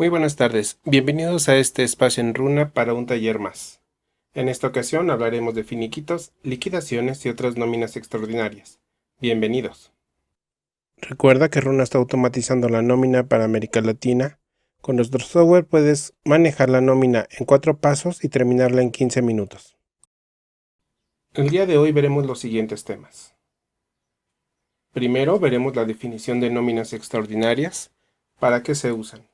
Muy buenas tardes, bienvenidos a este espacio en Runa para un taller más. En esta ocasión hablaremos de finiquitos, liquidaciones y otras nóminas extraordinarias. Bienvenidos. Recuerda que Runa está automatizando la nómina para América Latina. Con nuestro software puedes manejar la nómina en 4 pasos y terminarla en 15 minutos. El día de hoy veremos los siguientes temas. Primero veremos la definición de nóminas extraordinarias, para qué se usan.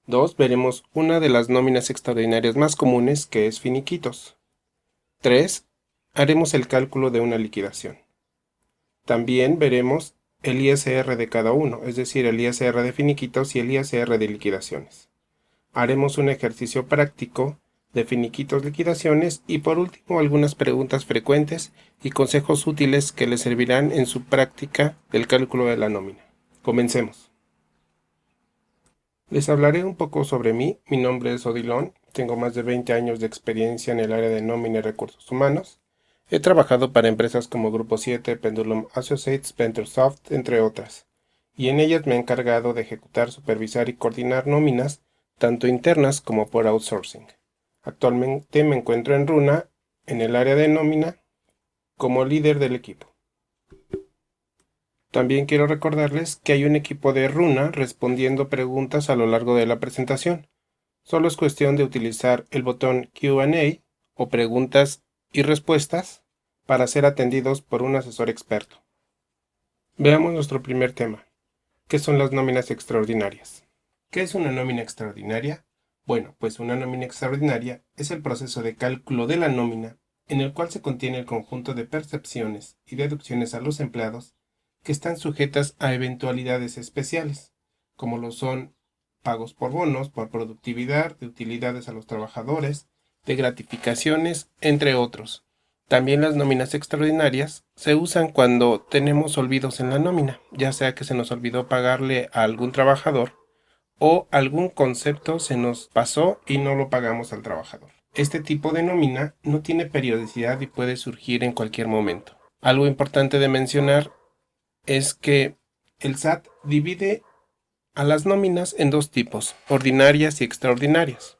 2. Veremos una de las nóminas extraordinarias más comunes, que es finiquitos. 3. Haremos el cálculo de una liquidación. También veremos el ISR de cada uno, es decir, el ISR de finiquitos y el ISR de liquidaciones. Haremos un ejercicio práctico de finiquitos, liquidaciones y por último algunas preguntas frecuentes y consejos útiles que les servirán en su práctica del cálculo de la nómina. Comencemos. Les hablaré un poco sobre mí. Mi nombre es Odilon, tengo más de 20 años de experiencia en el área de nómina y recursos humanos. He trabajado para empresas como Grupo 7, Pendulum Associates, Venturesoft, entre otras, y en ellas me he encargado de ejecutar, supervisar y coordinar nóminas, tanto internas como por outsourcing. Actualmente me encuentro en Runa, en el área de nómina, como líder del equipo. También quiero recordarles que hay un equipo de Runa respondiendo preguntas a lo largo de la presentación. Solo es cuestión de utilizar el botón Q&A o preguntas y respuestas para ser atendidos por un asesor experto. Veamos nuestro primer tema. ¿Qué son las nóminas extraordinarias? ¿Qué es una nómina extraordinaria? Bueno, pues una nómina extraordinaria es el proceso de cálculo de la nómina en el cual se contiene el conjunto de percepciones y deducciones a los empleados que están sujetas a eventualidades especiales, como lo son pagos por bonos, por productividad, de utilidades a los trabajadores, de gratificaciones, entre otros. También las nóminas extraordinarias se usan cuando tenemos olvidos en la nómina, ya sea que se nos olvidó pagarle a algún trabajador o algún concepto se nos pasó y no lo pagamos al trabajador. Este tipo de nómina no tiene periodicidad y puede surgir en cualquier momento. Algo importante de mencionar es que el SAT divide a las nóminas en dos tipos, ordinarias y extraordinarias,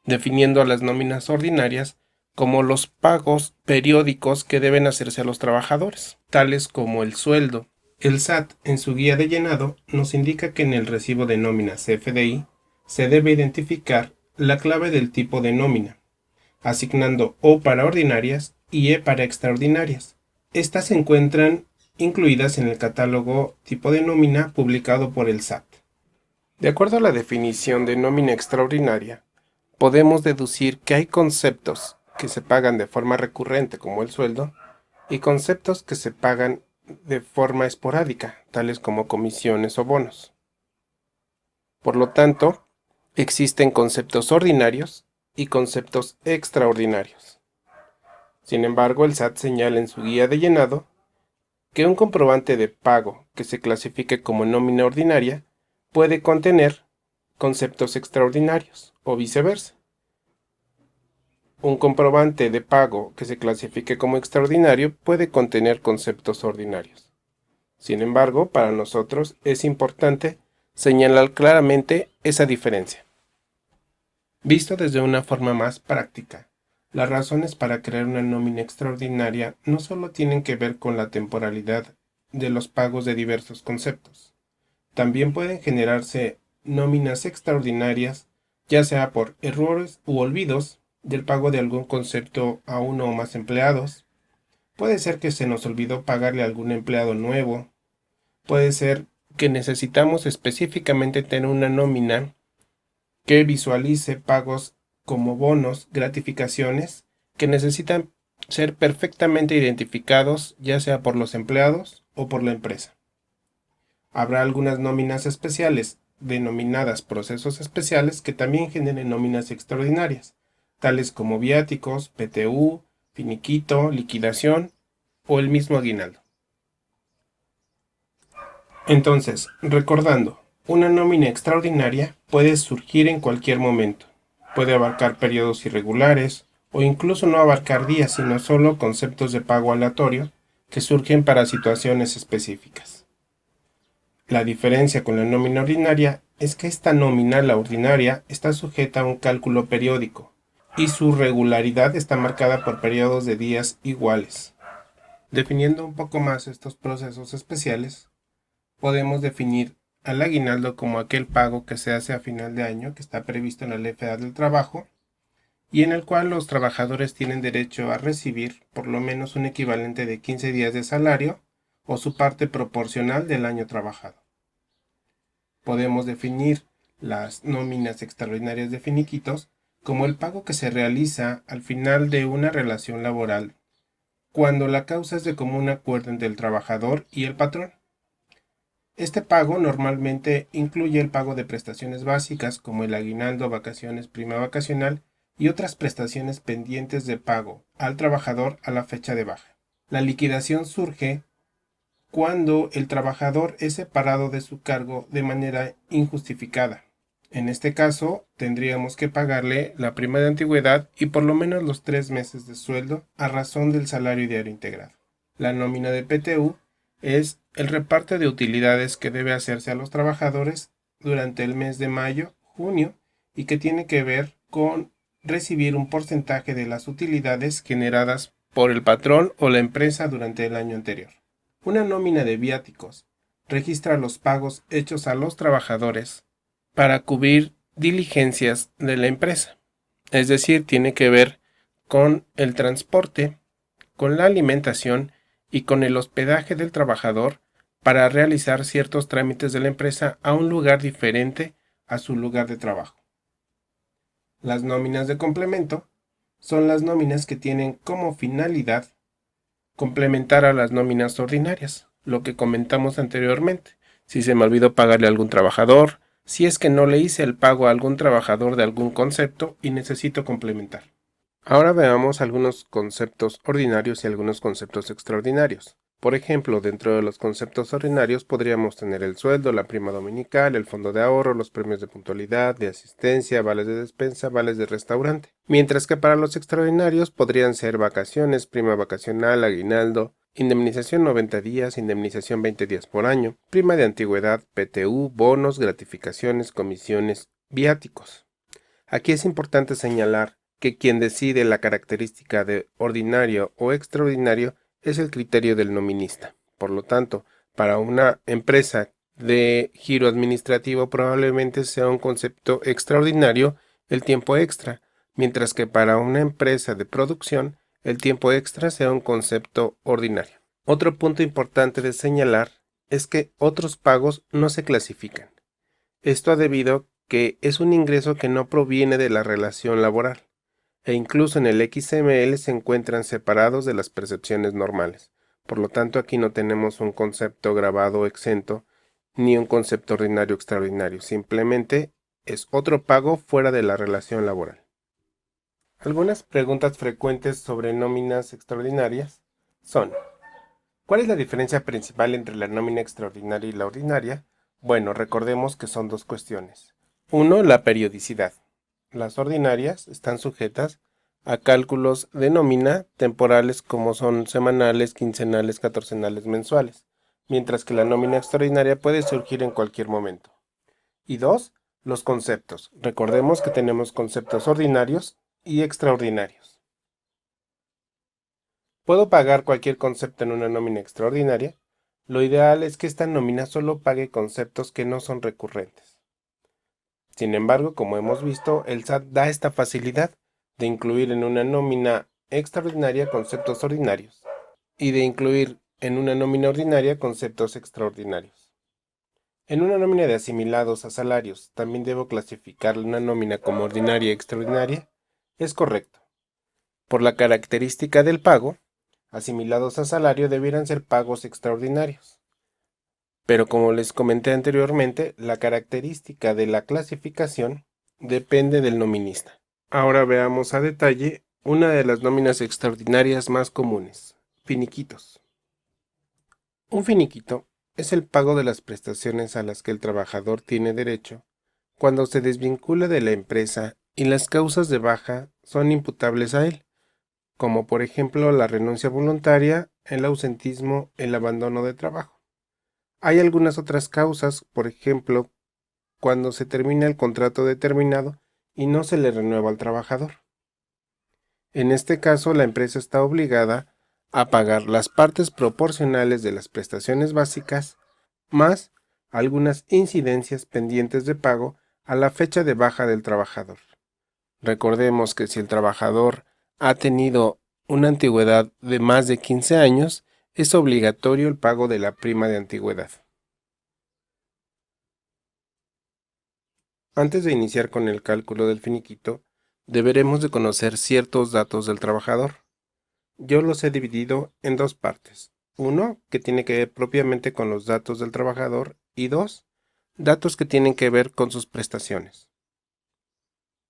definiendo a las nóminas ordinarias como los pagos periódicos que deben hacerse a los trabajadores, tales como el sueldo. El SAT, en su guía de llenado, nos indica que en el recibo de nómina CFDI se debe identificar la clave del tipo de nómina, asignando O para ordinarias y E para extraordinarias. Estas se encuentran incluidas en el catálogo tipo de nómina publicado por el SAT. De acuerdo a la definición de nómina extraordinaria, podemos deducir que hay conceptos que se pagan de forma recurrente como el sueldo y conceptos que se pagan de forma esporádica, tales como comisiones o bonos. Por lo tanto, existen conceptos ordinarios y conceptos extraordinarios. Sin embargo, el SAT señala en su guía de llenado que un comprobante de pago que se clasifique como nómina ordinaria puede contener conceptos extraordinarios o viceversa. Un comprobante de pago que se clasifique como extraordinario puede contener conceptos ordinarios. Sin embargo, para nosotros es importante señalar claramente esa diferencia. Visto desde una forma más práctica, las razones para crear una nómina extraordinaria no solo tienen que ver con la temporalidad de los pagos de diversos conceptos. También pueden generarse nóminas extraordinarias, ya sea por errores u olvidos del pago de algún concepto a uno o más empleados. Puede ser que se nos olvidó pagarle a algún empleado nuevo. Puede ser que necesitamos específicamente tener una nómina que visualice pagos como bonos, gratificaciones, que necesitan ser perfectamente identificados ya sea por los empleados o por la empresa. Habrá algunas nóminas especiales, denominadas procesos especiales, que también generen nóminas extraordinarias, tales como viáticos, PTU, finiquito, liquidación o el mismo aguinaldo. Entonces, recordando, una nómina extraordinaria puede surgir en cualquier momento. Puede abarcar periodos irregulares o incluso no abarcar días, sino solo conceptos de pago aleatorio que surgen para situaciones específicas. La diferencia con la nómina ordinaria es que esta nómina, la ordinaria, está sujeta a un cálculo periódico y su regularidad está marcada por periodos de días iguales. Definiendo un poco más estos procesos especiales, podemos definir al aguinaldo como aquel pago que se hace a final de año que está previsto en la Ley Federal del Trabajo y en el cual los trabajadores tienen derecho a recibir por lo menos un equivalente de 15 días de salario o su parte proporcional del año trabajado. Podemos definir las nóminas extraordinarias de finiquitos como el pago que se realiza al final de una relación laboral, cuando la causa es de común acuerdo entre el trabajador y el patrón. Este pago normalmente incluye el pago de prestaciones básicas como el aguinaldo, vacaciones, prima vacacional y otras prestaciones pendientes de pago al trabajador a la fecha de baja. La liquidación surge cuando el trabajador es separado de su cargo de manera injustificada. En este caso, tendríamos que pagarle la prima de antigüedad y por lo menos los 3 meses de sueldo a razón del salario diario integrado. La nómina de PTU es el reparto de utilidades que debe hacerse a los trabajadores durante el mes de mayo, junio y que tiene que ver con recibir un porcentaje de las utilidades generadas por el patrón o la empresa durante el año anterior. Una nómina de viáticos registra los pagos hechos a los trabajadores para cubrir diligencias de la empresa. Es decir, tiene que ver con el transporte, con la alimentación y con el hospedaje del trabajador para realizar ciertos trámites de la empresa a un lugar diferente a su lugar de trabajo. Las nóminas de complemento son las nóminas que tienen como finalidad complementar a las nóminas ordinarias, lo que comentamos anteriormente. Si se me olvidó pagarle a algún trabajador, si es que no le hice el pago a algún trabajador de algún concepto y necesito complementar. Ahora veamos algunos conceptos ordinarios y algunos conceptos extraordinarios. Por ejemplo, dentro de los conceptos ordinarios podríamos tener el sueldo, la prima dominical, el fondo de ahorro, los premios de puntualidad, de asistencia, vales de despensa, vales de restaurante. Mientras que para los extraordinarios podrían ser vacaciones, prima vacacional, aguinaldo, indemnización 90 días, indemnización 20 días por año, prima de antigüedad, PTU, bonos, gratificaciones, comisiones, viáticos. Aquí es importante señalar que quien decide la característica de ordinario o extraordinario es el criterio del nominista. Por lo tanto, para una empresa de giro administrativo probablemente sea un concepto extraordinario el tiempo extra, mientras que para una empresa de producción el tiempo extra sea un concepto ordinario. Otro punto importante de señalar es que otros pagos no se clasifican. Esto debido que es un ingreso que no proviene de la relación laboral e incluso en el XML se encuentran separados de las percepciones normales. Por lo tanto, aquí no tenemos un concepto grabado exento ni un concepto ordinario extraordinario. Simplemente es otro pago fuera de la relación laboral. Algunas preguntas frecuentes sobre nóminas extraordinarias son: ¿cuál es la diferencia principal entre la nómina extraordinaria y la ordinaria? Bueno, recordemos que son dos cuestiones. Uno, la periodicidad. Las ordinarias están sujetas a cálculos de nómina temporales como son semanales, quincenales, catorcenales, mensuales, mientras que la nómina extraordinaria puede surgir en cualquier momento. Y dos, los conceptos. Recordemos que tenemos conceptos ordinarios y extraordinarios. ¿Puedo pagar cualquier concepto en una nómina extraordinaria? Lo ideal es que esta nómina solo pague conceptos que no son recurrentes. Sin embargo, como hemos visto, el SAT da esta facilidad de incluir en una nómina extraordinaria conceptos ordinarios y de incluir en una nómina ordinaria conceptos extraordinarios. En una nómina de asimilados a salarios, ¿también debo clasificar una nómina como ordinaria y extraordinaria? Es correcto. Por la característica del pago, asimilados a salario debieran ser pagos extraordinarios. Pero como les comenté anteriormente, la característica de la clasificación depende del nominista. Ahora veamos a detalle una de las nóminas extraordinarias más comunes: finiquitos. Un finiquito es el pago de las prestaciones a las que el trabajador tiene derecho cuando se desvincula de la empresa y las causas de baja son imputables a él, como por ejemplo la renuncia voluntaria, el ausentismo, el abandono de trabajo. Hay algunas otras causas, por ejemplo, cuando se termina el contrato determinado y no se le renueva al trabajador. En este caso, la empresa está obligada a pagar las partes proporcionales de las prestaciones básicas más algunas incidencias pendientes de pago a la fecha de baja del trabajador. Recordemos que si el trabajador ha tenido una antigüedad de más de 15 años, es obligatorio el pago de la prima de antigüedad. Antes de iniciar con el cálculo del finiquito, deberemos de conocer ciertos datos del trabajador. Yo los he dividido en dos partes. Uno, que tiene que ver propiamente con los datos del trabajador, y dos, datos que tienen que ver con sus prestaciones.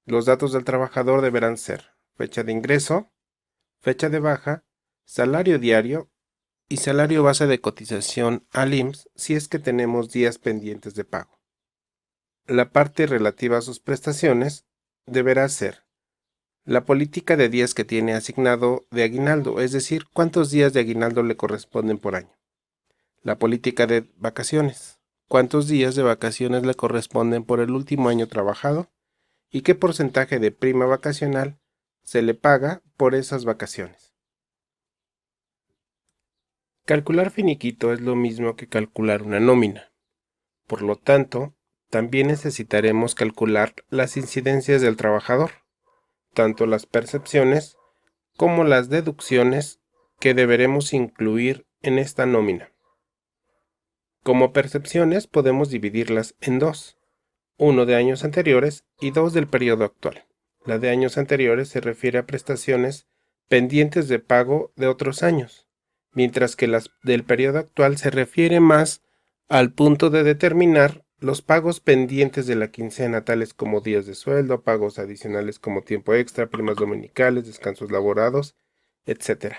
Los datos del trabajador deberán ser fecha de ingreso, fecha de baja, salario diario y salario base de cotización al IMSS si es que tenemos días pendientes de pago. La parte relativa a sus prestaciones deberá ser la política de días que tiene asignado de aguinaldo, es decir, cuántos días de aguinaldo le corresponden por año. La política de vacaciones, cuántos días de vacaciones le corresponden por el último año trabajado y qué porcentaje de prima vacacional se le paga por esas vacaciones. Calcular finiquito es lo mismo que calcular una nómina. Por lo tanto, también necesitaremos calcular las incidencias del trabajador, tanto las percepciones como las deducciones que deberemos incluir en esta nómina. Como percepciones podemos dividirlas en dos, uno de años anteriores y dos del periodo actual. La de años anteriores se refiere a prestaciones pendientes de pago de otros años, mientras que las del periodo actual se refiere más al punto de determinar los pagos pendientes de la quincena, tales como días de sueldo, pagos adicionales como tiempo extra, primas dominicales, descansos laborados, etc.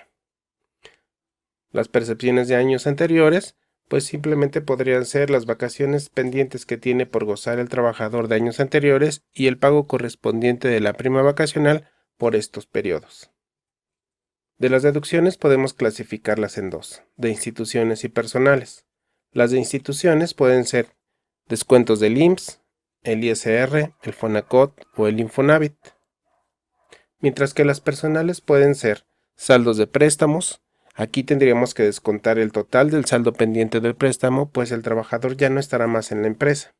Las percepciones de años anteriores, pues simplemente podrían ser las vacaciones pendientes que tiene por gozar el trabajador de años anteriores y el pago correspondiente de la prima vacacional por estos periodos. De las deducciones podemos clasificarlas en dos, de instituciones y personales. Las de instituciones pueden ser descuentos del IMSS, el ISR, el Fonacot o el Infonavit. Mientras que las personales pueden ser saldos de préstamos. Aquí tendríamos que descontar el total del saldo pendiente del préstamo, pues el trabajador ya no estará más en la empresa.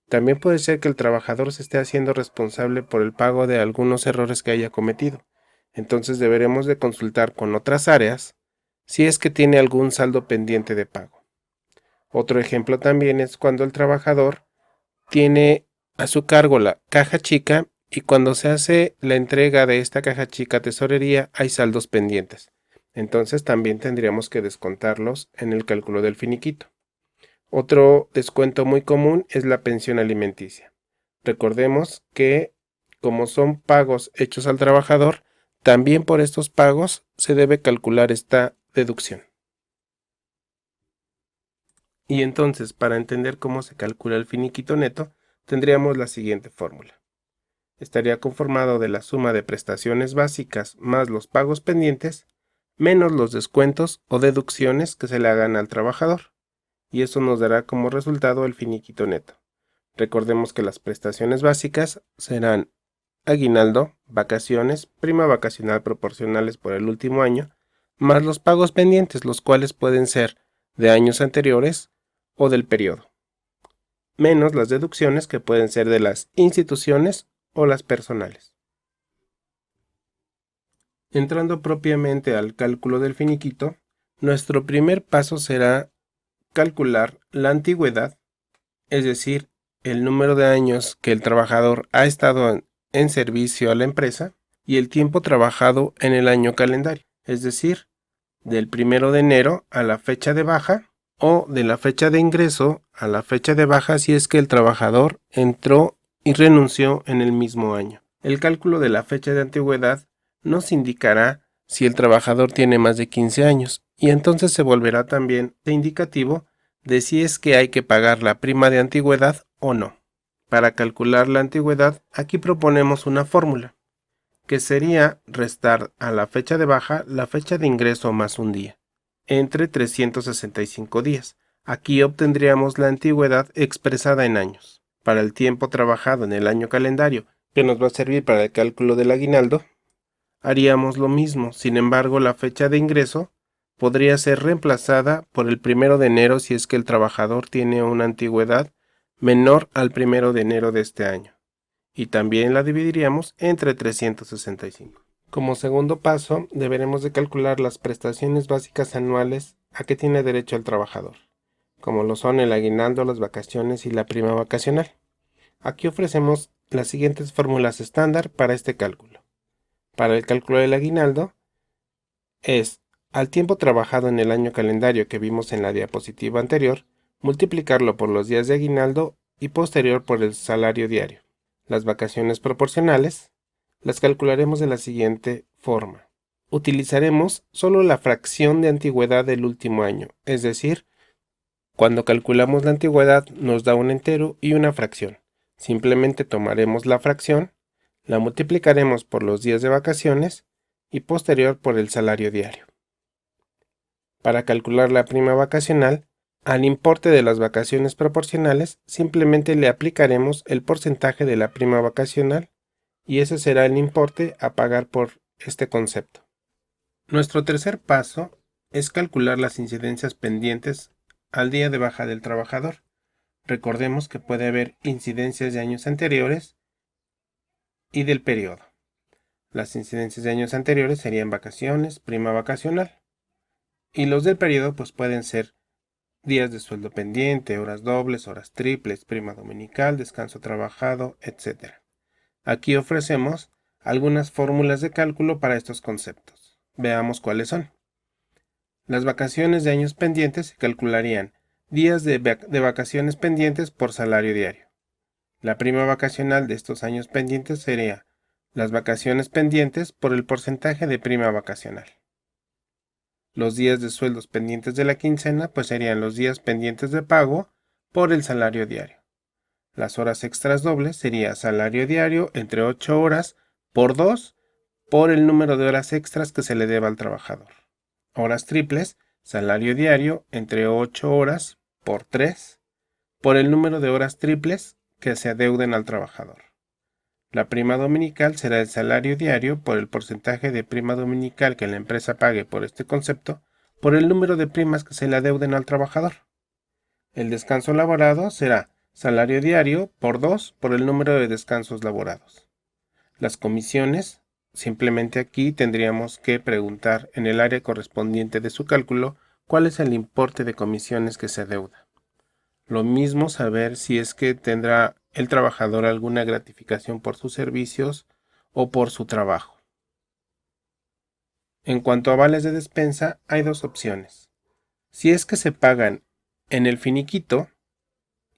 También puede ser que el trabajador se esté haciendo responsable por el pago de algunos errores que haya cometido. Entonces deberemos de consultar con otras áreas si es que tiene algún saldo pendiente de pago. Otro ejemplo también es cuando el trabajador tiene a su cargo la caja chica y cuando se hace la entrega de esta caja chica a tesorería hay saldos pendientes. Entonces también tendríamos que descontarlos en el cálculo del finiquito. Otro descuento muy común es la pensión alimenticia. Recordemos que como son pagos hechos al trabajador, también por estos pagos se debe calcular esta deducción. Y entonces, para entender cómo se calcula el finiquito neto, tendríamos la siguiente fórmula. Estaría conformado de la suma de prestaciones básicas más los pagos pendientes, menos los descuentos o deducciones que se le hagan al trabajador. Y eso nos dará como resultado el finiquito neto. Recordemos que las prestaciones básicas serán aguinaldo, vacaciones, prima vacacional proporcionales por el último año, más los pagos pendientes, los cuales pueden ser de años anteriores o del periodo, menos las deducciones que pueden ser de las instituciones o las personales. Entrando propiamente al cálculo del finiquito, nuestro primer paso será calcular la antigüedad, es decir, el número de años que el trabajador ha estado en servicio a la empresa y el tiempo trabajado en el año calendario, es decir, del 1 de enero a la fecha de baja o de la fecha de ingreso a la fecha de baja si es que el trabajador entró y renunció en el mismo año. El cálculo de la fecha de antigüedad nos indicará si el trabajador tiene más de 15 años y entonces se volverá también indicativo de si es que hay que pagar la prima de antigüedad o no. Para calcular la antigüedad, aquí proponemos una fórmula, que sería restar a la fecha de baja la fecha de ingreso más un día, entre 365 días. Aquí obtendríamos la antigüedad expresada en años. para el tiempo trabajado en el año calendario, que nos va a servir para el cálculo del aguinaldo, haríamos lo mismo. Sin embargo, la fecha de ingreso podría ser reemplazada por el 1 de enero si es que el trabajador tiene una antigüedad menor al 1 de enero de este año. Y también la dividiríamos entre 365. Como segundo paso, deberemos de calcular las prestaciones básicas anuales a que tiene derecho el trabajador, como lo son el aguinaldo, las vacaciones y la prima vacacional. Aquí ofrecemos las siguientes fórmulas estándar para este cálculo. Para el cálculo del aguinaldo es al tiempo trabajado en el año calendario que vimos en la diapositiva anterior, multiplicarlo por los días de aguinaldo y posterior por el salario diario. Las vacaciones proporcionales las calcularemos de la siguiente forma. Utilizaremos solo la fracción de antigüedad del último año, es decir, cuando calculamos la antigüedad nos da un entero y una fracción. Simplemente tomaremos la fracción, la multiplicaremos por los días de vacaciones y posterior por el salario diario. Para calcular la prima vacacional, al importe de las vacaciones proporcionales simplemente le aplicaremos el porcentaje de la prima vacacional y ese será el importe a pagar por este concepto. Nuestro tercer paso es calcular las incidencias pendientes al día de baja del trabajador. Recordemos que puede haber incidencias de años anteriores y del periodo. Las incidencias de años anteriores serían vacaciones, prima vacacional. Y los del periodo pues pueden ser días de sueldo pendiente, horas dobles, horas triples, prima dominical, descanso trabajado, etc. Aquí ofrecemos algunas fórmulas de cálculo para estos conceptos. Veamos cuáles son. Las vacaciones de años pendientes se calcularían días de vacaciones pendientes por salario diario. La prima vacacional de estos años pendientes sería las vacaciones pendientes por el porcentaje de prima vacacional. Los días de sueldos pendientes de la quincena pues serían los días pendientes de pago por el salario diario. Las horas extras dobles sería salario diario entre 8 horas por 2 por el número de horas extras que se le deba al trabajador. Horas triples, salario diario entre 8 horas por 3 por el número de horas triples que se adeuden al trabajador. La prima dominical será el salario diario por el porcentaje de prima dominical que la empresa pague por este concepto por el número de primas que se le adeuden al trabajador. El descanso laborado será salario diario por 2 por el número de descansos laborados. Las comisiones, simplemente aquí tendríamos que preguntar en el área correspondiente de su cálculo cuál es el importe de comisiones que se adeuda. Lo mismo saber si es que tendrá el trabajador alguna gratificación por sus servicios o por su trabajo. En cuanto a vales de despensa, hay dos opciones. Si es que se pagan en el finiquito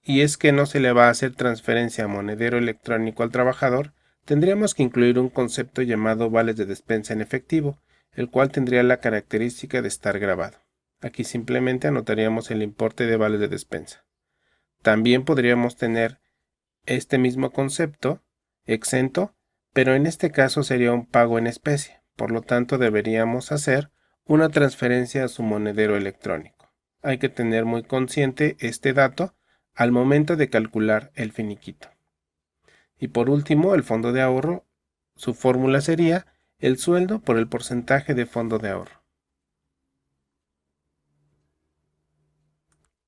y es que no se le va a hacer transferencia a monedero electrónico al trabajador, tendríamos que incluir un concepto llamado vales de despensa en efectivo, el cual tendría la característica de estar grabado. Aquí simplemente anotaríamos el importe de vales de despensa. También podríamos tener este mismo concepto exento, pero en este caso sería un pago en especie, por lo tanto deberíamos hacer una transferencia a su monedero electrónico. Hay que tener muy consciente este dato al momento de calcular el finiquito. Y por último, el fondo de ahorro, su fórmula sería el sueldo por el porcentaje de fondo de ahorro.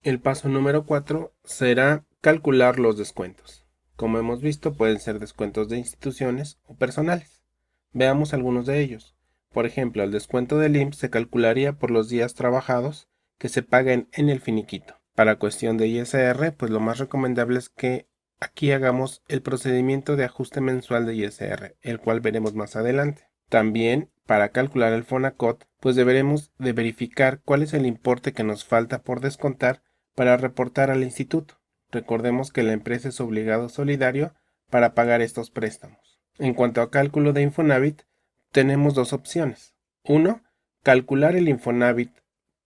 El paso número 4 será calcular los descuentos. Como hemos visto, pueden ser descuentos de instituciones o personales. Veamos algunos de ellos. Por ejemplo, el descuento del IMSS se calcularía por los días trabajados que se paguen en el finiquito. Para cuestión de ISR, pues lo más recomendable es que aquí hagamos el procedimiento de ajuste mensual de ISR, el cual veremos más adelante. También, para calcular el FONACOT, pues deberemos de verificar cuál es el importe que nos falta por descontar para reportar al instituto. Recordemos que la empresa es obligado solidario para pagar estos préstamos. En cuanto a cálculo de Infonavit, tenemos dos opciones. Uno, calcular el Infonavit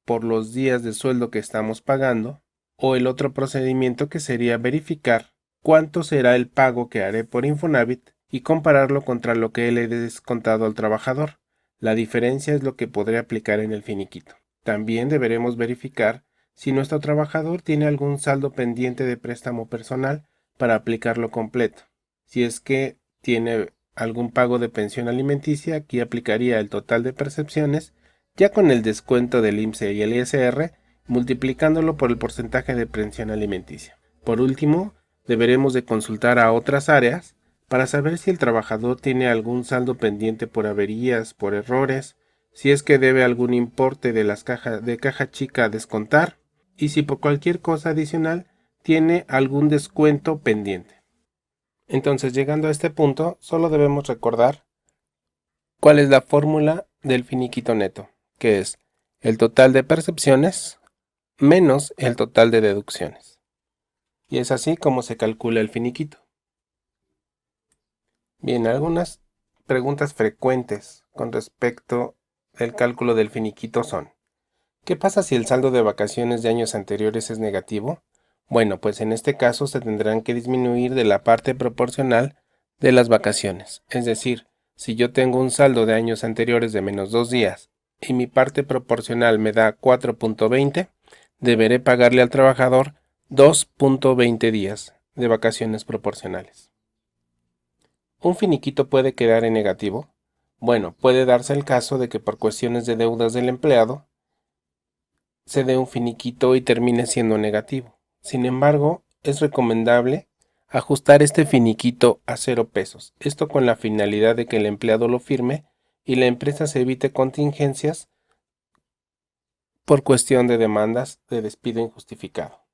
por los días de sueldo que estamos pagando, o el otro procedimiento que sería verificar cuánto será el pago que haré por Infonavit y compararlo contra lo que le he descontado al trabajador. La diferencia es lo que podré aplicar en el finiquito. También deberemos verificar si nuestro trabajador tiene algún saldo pendiente de préstamo personal para aplicarlo completo. Si es que tiene algún pago de pensión alimenticia, aquí aplicaría el total de percepciones, ya con el descuento del IMSS y el ISR, multiplicándolo por el porcentaje de pensión alimenticia. Por último, deberemos de consultar a otras áreas para saber si el trabajador tiene algún saldo pendiente por averías, por errores, si es que debe algún importe de las caja chica a descontar y si por cualquier cosa adicional tiene algún descuento pendiente. Entonces, llegando a este punto, solo debemos recordar cuál es la fórmula del finiquito neto, que es el total de percepciones menos el total de deducciones. Y es así como se calcula el finiquito. Bien, algunas preguntas frecuentes con respecto al cálculo del finiquito son: ¿qué pasa si el saldo de vacaciones de años anteriores es negativo? Bueno, pues en este caso se tendrán que disminuir de la parte proporcional de las vacaciones. Es decir, si yo tengo un saldo de años anteriores de menos 2 días y mi parte proporcional me da 4.20, deberé pagarle al trabajador 2.20 días de vacaciones proporcionales. ¿Un finiquito puede quedar en negativo? Bueno, puede darse el caso de que por cuestiones de deudas del empleado se dé un finiquito y termine siendo negativo. Sin embargo, es recomendable ajustar este finiquito a 0 pesos, esto con la finalidad de que el empleado lo firme y la empresa se evite contingencias por cuestión de demandas de despido injustificado.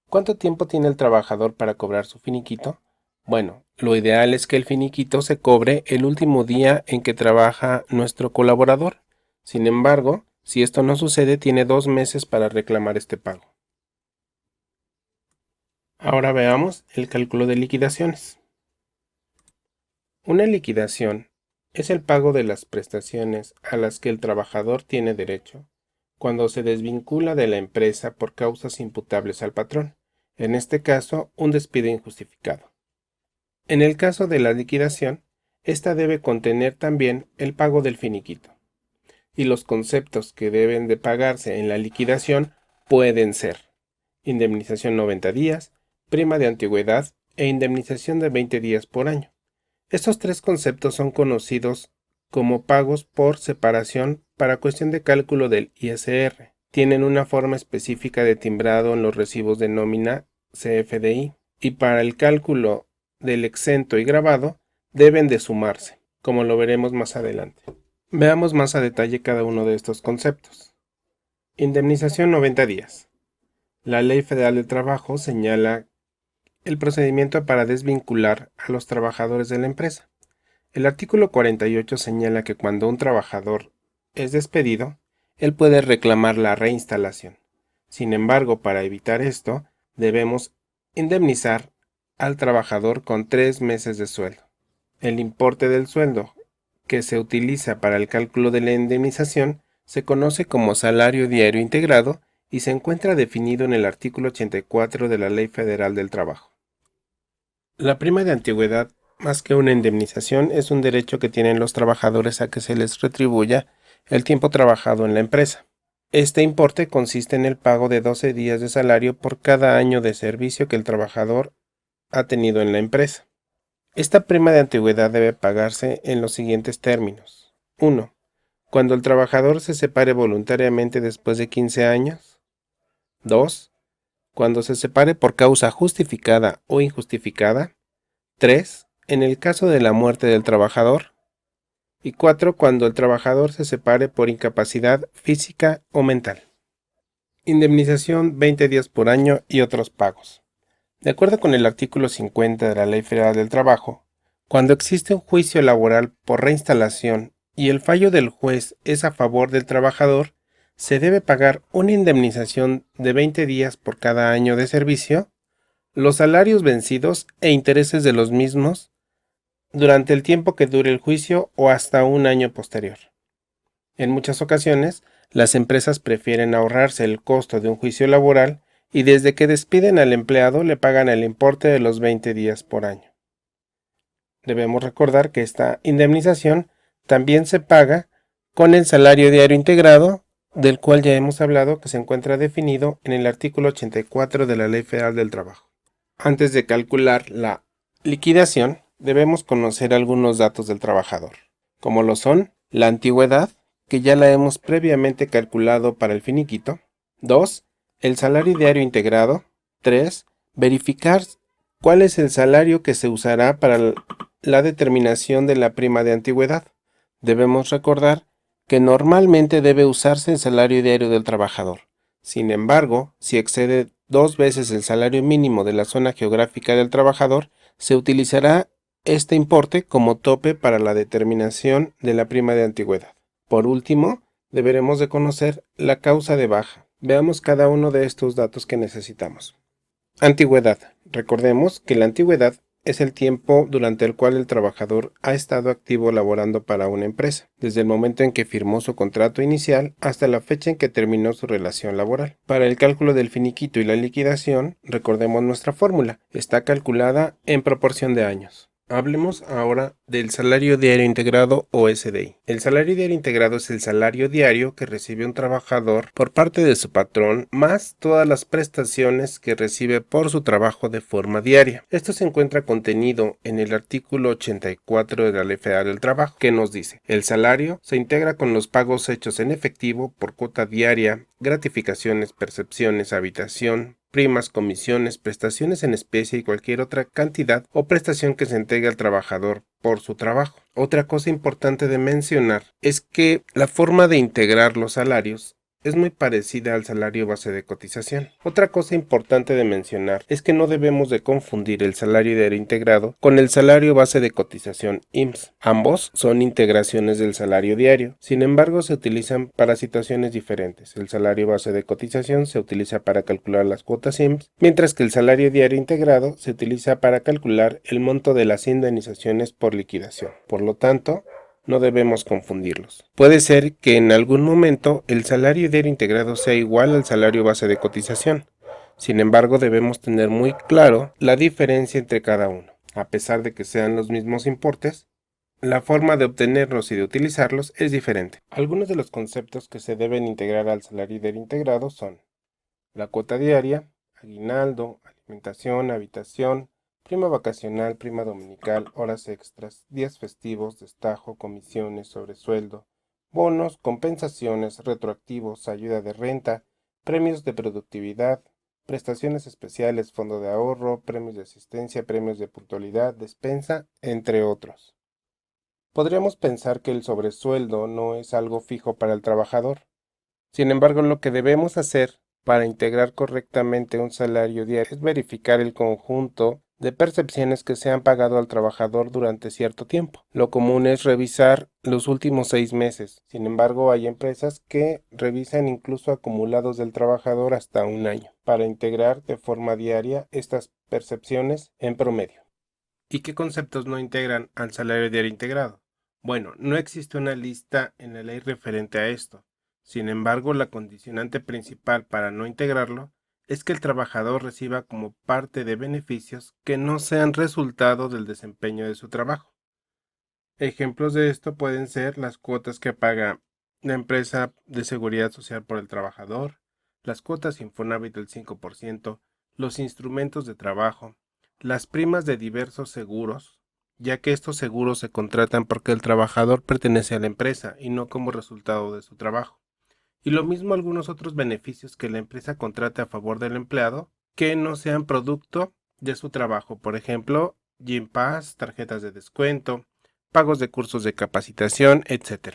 ¿Cuánto tiempo tiene el trabajador para cobrar su finiquito? Bueno, lo ideal es que el finiquito se cobre el último día en que trabaja nuestro colaborador. Sin embargo, si esto no sucede, tiene 2 meses para reclamar este pago. Ahora veamos el cálculo de liquidaciones. Una liquidación es el pago de las prestaciones a las que el trabajador tiene derecho cuando se desvincula de la empresa por causas imputables al patrón, en este caso, un despido injustificado. En el caso de la liquidación, esta debe contener también el pago del finiquito. Y los conceptos que deben de pagarse en la liquidación pueden ser indemnización 90 días, prima de antigüedad e indemnización de 20 días por año. Estos 3 conceptos son conocidos como pagos por separación para cuestión de cálculo del ISR. Tienen una forma específica de timbrado en los recibos de nómina CFDI y para el cálculo del exento y gravado deben de sumarse, como lo veremos más adelante. Veamos más a detalle cada uno de estos conceptos. Indemnización 90 días. La Ley Federal del Trabajo señala el procedimiento para desvincular a los trabajadores de la empresa. El artículo 48 señala que cuando un trabajador es despedido, él puede reclamar la reinstalación. Sin embargo, para evitar esto, debemos indemnizar al trabajador con 3 meses de sueldo. El importe del sueldo que se utiliza para el cálculo de la indemnización se conoce como salario diario integrado y se encuentra definido en el artículo 84 de la Ley Federal del Trabajo. La prima de antigüedad, más que una indemnización, es un derecho que tienen los trabajadores a que se les retribuya el tiempo trabajado en la empresa. Este importe consiste en el pago de 12 días de salario por cada año de servicio que el trabajador ha tenido en la empresa. Esta prima de antigüedad debe pagarse en los siguientes términos. 1. Cuando el trabajador se separe voluntariamente después de 15 años. 2. Cuando se separe por causa justificada o injustificada. 3. En el caso de la muerte del trabajador. Y 4. Cuando el trabajador se separe por incapacidad física o mental. Indemnización 20 días por año y otros pagos. De acuerdo con el artículo 50 de la Ley Federal del Trabajo, cuando existe un juicio laboral por reinstalación y el fallo del juez es a favor del trabajador, se debe pagar una indemnización de 20 días por cada año de servicio, los salarios vencidos e intereses de los mismos durante el tiempo que dure el juicio o hasta un año posterior. En muchas ocasiones, las empresas prefieren ahorrarse el costo de un juicio laboral y desde que despiden al empleado le pagan el importe de los 20 días por año. Debemos recordar que esta indemnización también se paga con el salario diario integrado, del cual ya hemos hablado, que se encuentra definido en el artículo 84 de la Ley Federal del Trabajo. Antes de calcular la liquidación, debemos conocer algunos datos del trabajador, como lo son la antigüedad, que ya la hemos previamente calculado para el finiquito. 2. El salario diario integrado. 3. Verificar cuál es el salario que se usará para la determinación de la prima de antigüedad. Debemos recordar que normalmente debe usarse el salario diario del trabajador. Sin embargo, si excede 2 veces el salario mínimo de la zona geográfica del trabajador, se utilizará este importe como tope para la determinación de la prima de antigüedad. Por último, deberemos de conocer la causa de baja. Veamos cada uno de estos datos que necesitamos. Antigüedad. Recordemos que la antigüedad es el tiempo durante el cual el trabajador ha estado activo laborando para una empresa, desde el momento en que firmó su contrato inicial hasta la fecha en que terminó su relación laboral. Para el cálculo del finiquito y la liquidación, recordemos nuestra fórmula. Está calculada en proporción de años. Hablemos ahora del salario diario integrado o SDI. El salario diario integrado es el salario diario que recibe un trabajador por parte de su patrón, más todas las prestaciones que recibe por su trabajo de forma diaria. Esto se encuentra contenido en el artículo 84 de la Ley Federal del Trabajo, que nos dice: el salario se integra con los pagos hechos en efectivo por cuota diaria, gratificaciones, percepciones, habitación, primas, comisiones, prestaciones en especie y cualquier otra cantidad o prestación que se entregue al trabajador por su trabajo. Otra cosa importante de mencionar es que la forma de integrar los salarios es muy parecida al salario base de cotización. Otra cosa importante de mencionar es que no debemos de confundir el salario diario integrado con el salario base de cotización IMSS. Ambos son integraciones del salario diario, sin embargo se utilizan para situaciones diferentes. El salario base de cotización se utiliza para calcular las cuotas IMSS, mientras que el salario diario integrado se utiliza para calcular el monto de las indemnizaciones por liquidación. Por lo tanto, no debemos confundirlos. Puede ser que en algún momento el salario diario integrado sea igual al salario base de cotización. Sin embargo, debemos tener muy claro la diferencia entre cada uno. A pesar de que sean los mismos importes, la forma de obtenerlos y de utilizarlos es diferente. Algunos de los conceptos que se deben integrar al salario diario integrado son la cuota diaria, aguinaldo, alimentación, habitación, prima vacacional, prima dominical, horas extras, días festivos, destajo, comisiones, sobresueldo, bonos, compensaciones, retroactivos, ayuda de renta, premios de productividad, prestaciones especiales, fondo de ahorro, premios de asistencia, premios de puntualidad, despensa, entre otros. Podríamos pensar que el sobresueldo no es algo fijo para el trabajador. Sin embargo, lo que debemos hacer para integrar correctamente un salario diario es verificar el conjunto de percepciones que se han pagado al trabajador durante cierto tiempo. Lo común es revisar los últimos 6 meses. Sin embargo, hay empresas que revisan incluso acumulados del trabajador hasta un año para integrar de forma diaria estas percepciones en promedio. ¿Y qué conceptos no integran al salario diario integrado? Bueno, no existe una lista en la ley referente a esto. Sin embargo, la condicionante principal para no integrarlo es que el trabajador reciba como parte de beneficios que no sean resultado del desempeño de su trabajo. Ejemplos de esto pueden ser las cuotas que paga la empresa de seguridad social por el trabajador, las cuotas Infonavit del 5%, los instrumentos de trabajo, las primas de diversos seguros, ya que estos seguros se contratan porque el trabajador pertenece a la empresa y no como resultado de su trabajo. Y lo mismo algunos otros beneficios que la empresa contrate a favor del empleado que no sean producto de su trabajo, por ejemplo, Gympass, tarjetas de descuento, pagos de cursos de capacitación, etc.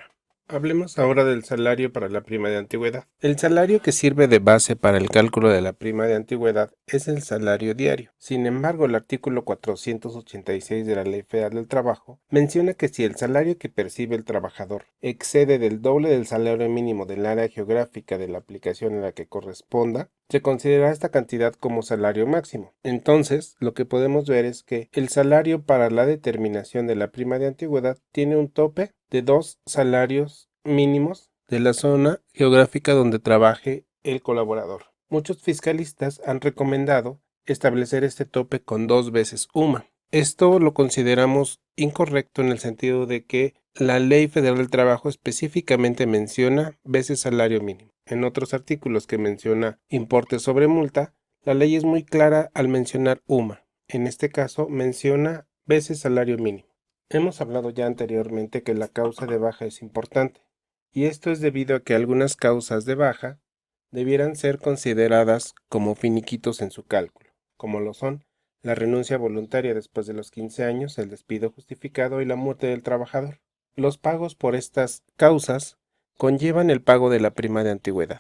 Hablemos ahora del salario para la prima de antigüedad. El salario que sirve de base para el cálculo de la prima de antigüedad es el salario diario. Sin embargo, el artículo 486 de la Ley Federal del Trabajo menciona que si el salario que percibe el trabajador excede del doble del salario mínimo del área geográfica de la aplicación en la que corresponda, se considera esta cantidad como salario máximo. Entonces, lo que podemos ver es que el salario para la determinación de la prima de antigüedad tiene un tope de 2 salarios mínimos de la zona geográfica donde trabaje el colaborador. Muchos fiscalistas han recomendado establecer este tope con 2 veces UMA. Esto lo consideramos incorrecto en el sentido de que la Ley Federal del Trabajo específicamente menciona veces salario mínimo. En otros artículos que menciona importe sobre multa, La ley es muy clara al mencionar UMA. En este caso menciona veces salario mínimo. Hemos hablado ya anteriormente que la causa de baja es importante, y esto es debido a que algunas causas de baja debieran ser consideradas como finiquitos en su cálculo, como lo son la renuncia voluntaria después de los 15 años, el despido justificado y la muerte del trabajador. Los pagos por estas causas conllevan el pago de la prima de antigüedad.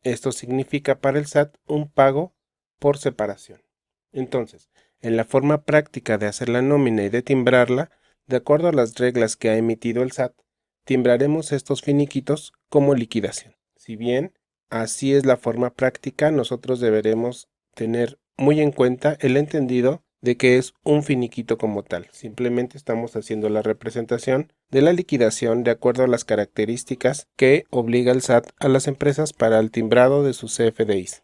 Esto significa para el SAT un pago por separación. Entonces, en la forma práctica de hacer la nómina y de timbrarla, de acuerdo a las reglas que ha emitido el SAT, timbraremos estos finiquitos como liquidación. Si bien así es la forma práctica, nosotros deberemos tener muy en cuenta el entendido de que es un finiquito como tal. Simplemente estamos haciendo la representación de la liquidación de acuerdo a las características que obliga el SAT a las empresas para el timbrado de sus CFDIs.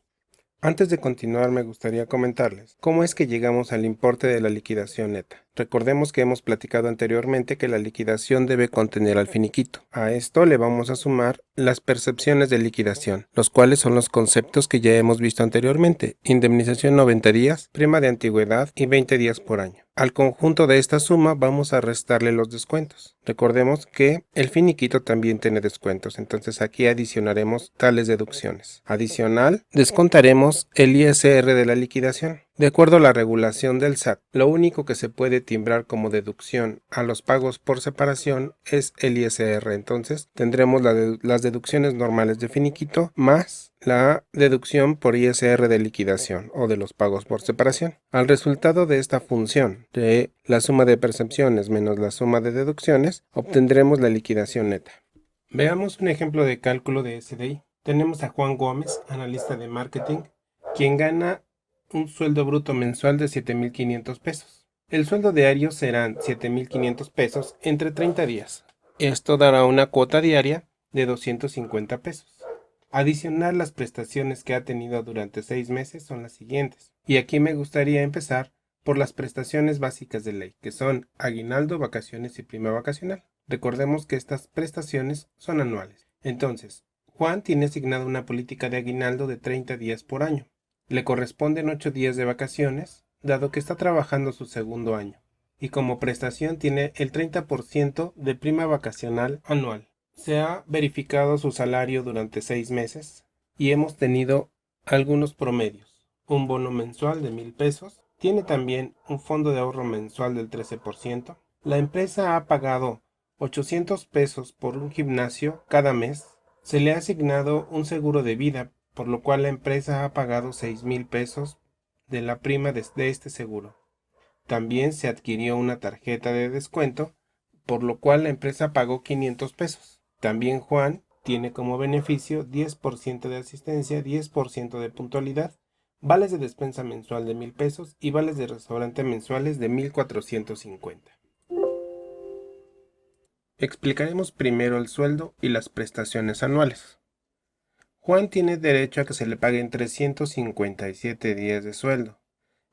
Antes de continuar, me gustaría comentarles cómo es que llegamos al importe de la liquidación neta. Recordemos que hemos platicado anteriormente que la liquidación debe contener al finiquito. A esto le vamos a sumar las percepciones de liquidación, los cuales son los conceptos que ya hemos visto anteriormente: indemnización 90 días, prima de antigüedad y 20 días por año. Al conjunto de esta suma vamos a restarle los descuentos. Recordemos que el finiquito también tiene descuentos, entonces aquí adicionaremos tales deducciones. Adicional, descontaremos el ISR de la liquidación. De acuerdo a la regulación del SAT, lo único que se puede timbrar como deducción a los pagos por separación es el ISR. Entonces tendremos las deducciones normales de finiquito más la deducción por ISR de liquidación o de los pagos por separación. Al resultado de esta función de la suma de percepciones menos la suma de deducciones, obtendremos la liquidación neta. Veamos un ejemplo de cálculo de SDI. Tenemos a Juan Gómez, analista de marketing, quien gana un sueldo bruto mensual de 7,500 pesos. El sueldo diario serán 7,500 pesos entre 30 días. Esto dará una cuota diaria de 250 pesos. Adicionar las prestaciones que ha tenido durante 6 meses son las siguientes. Y aquí me gustaría empezar por las prestaciones básicas de ley, que son aguinaldo, vacaciones y prima vacacional. Recordemos que estas prestaciones son anuales. Entonces, Juan tiene asignado una política de aguinaldo de 30 días por año. Le corresponden 8 días de vacaciones, dado que está trabajando su segundo año. Y como prestación tiene el 30% de prima vacacional anual. Se ha verificado su salario durante 6 meses y hemos tenido algunos promedios. Un bono mensual de 1,000 pesos. Tiene también un fondo de ahorro mensual del 13%. La empresa ha pagado 800 pesos por un gimnasio cada mes. Se le ha asignado un seguro de vida, por lo cual la empresa ha pagado 6,000 pesos de la prima de este seguro. También se adquirió una tarjeta de descuento, por lo cual la empresa pagó 500 pesos. También Juan tiene como beneficio 10% de asistencia, 10% de puntualidad, vales de despensa mensual de 1,000 pesos y vales de restaurante mensuales de 1,450. Explicaremos primero el sueldo y las prestaciones anuales. Juan tiene derecho a que se le paguen 357 días de sueldo.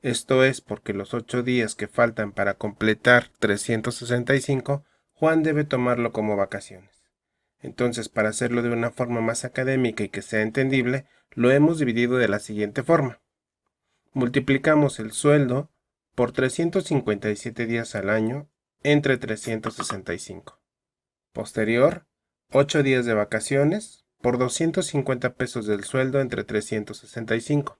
Esto es porque los 8 días que faltan para completar 365, Juan debe tomarlo como vacaciones. Entonces, para hacerlo de una forma más académica y que sea entendible, lo hemos dividido de la siguiente forma. Multiplicamos el sueldo por 357 días al año entre 365. Posterior, 8 días de vacaciones por 250 pesos del sueldo entre 365.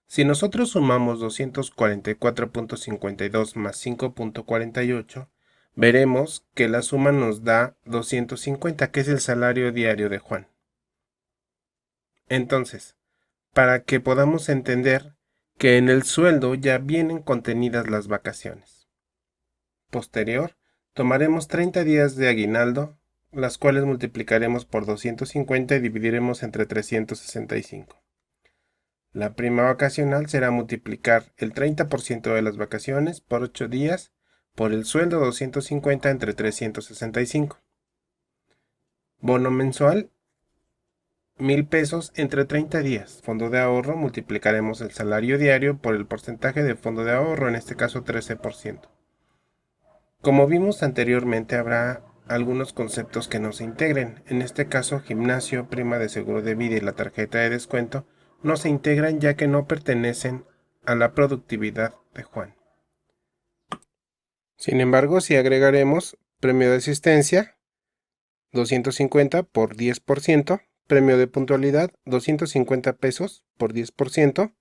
Si nosotros sumamos 244.52 más 5.48, veremos que la suma nos da 250, que es el salario diario de Juan. Entonces, para que podamos entender que en el sueldo ya vienen contenidas las vacaciones. Posterior, tomaremos 30 días de aguinaldo, las cuales multiplicaremos por 250 y dividiremos entre 365. La prima vacacional será multiplicar el 30% de las vacaciones por 8 días por el sueldo 250 entre 365. Bono mensual, 1,000 pesos entre 30 días. Fondo de ahorro, multiplicaremos el salario diario por el porcentaje de fondo de ahorro, en este caso 13%. Como vimos anteriormente, habrá algunos conceptos que no se integren. En este caso, gimnasio, prima de seguro de vida y la tarjeta de descuento no se integran ya que no pertenecen a la productividad de Juan. Sin embargo, si agregaremos premio de asistencia, 250 por 10%, premio de puntualidad, 250 pesos por 10%,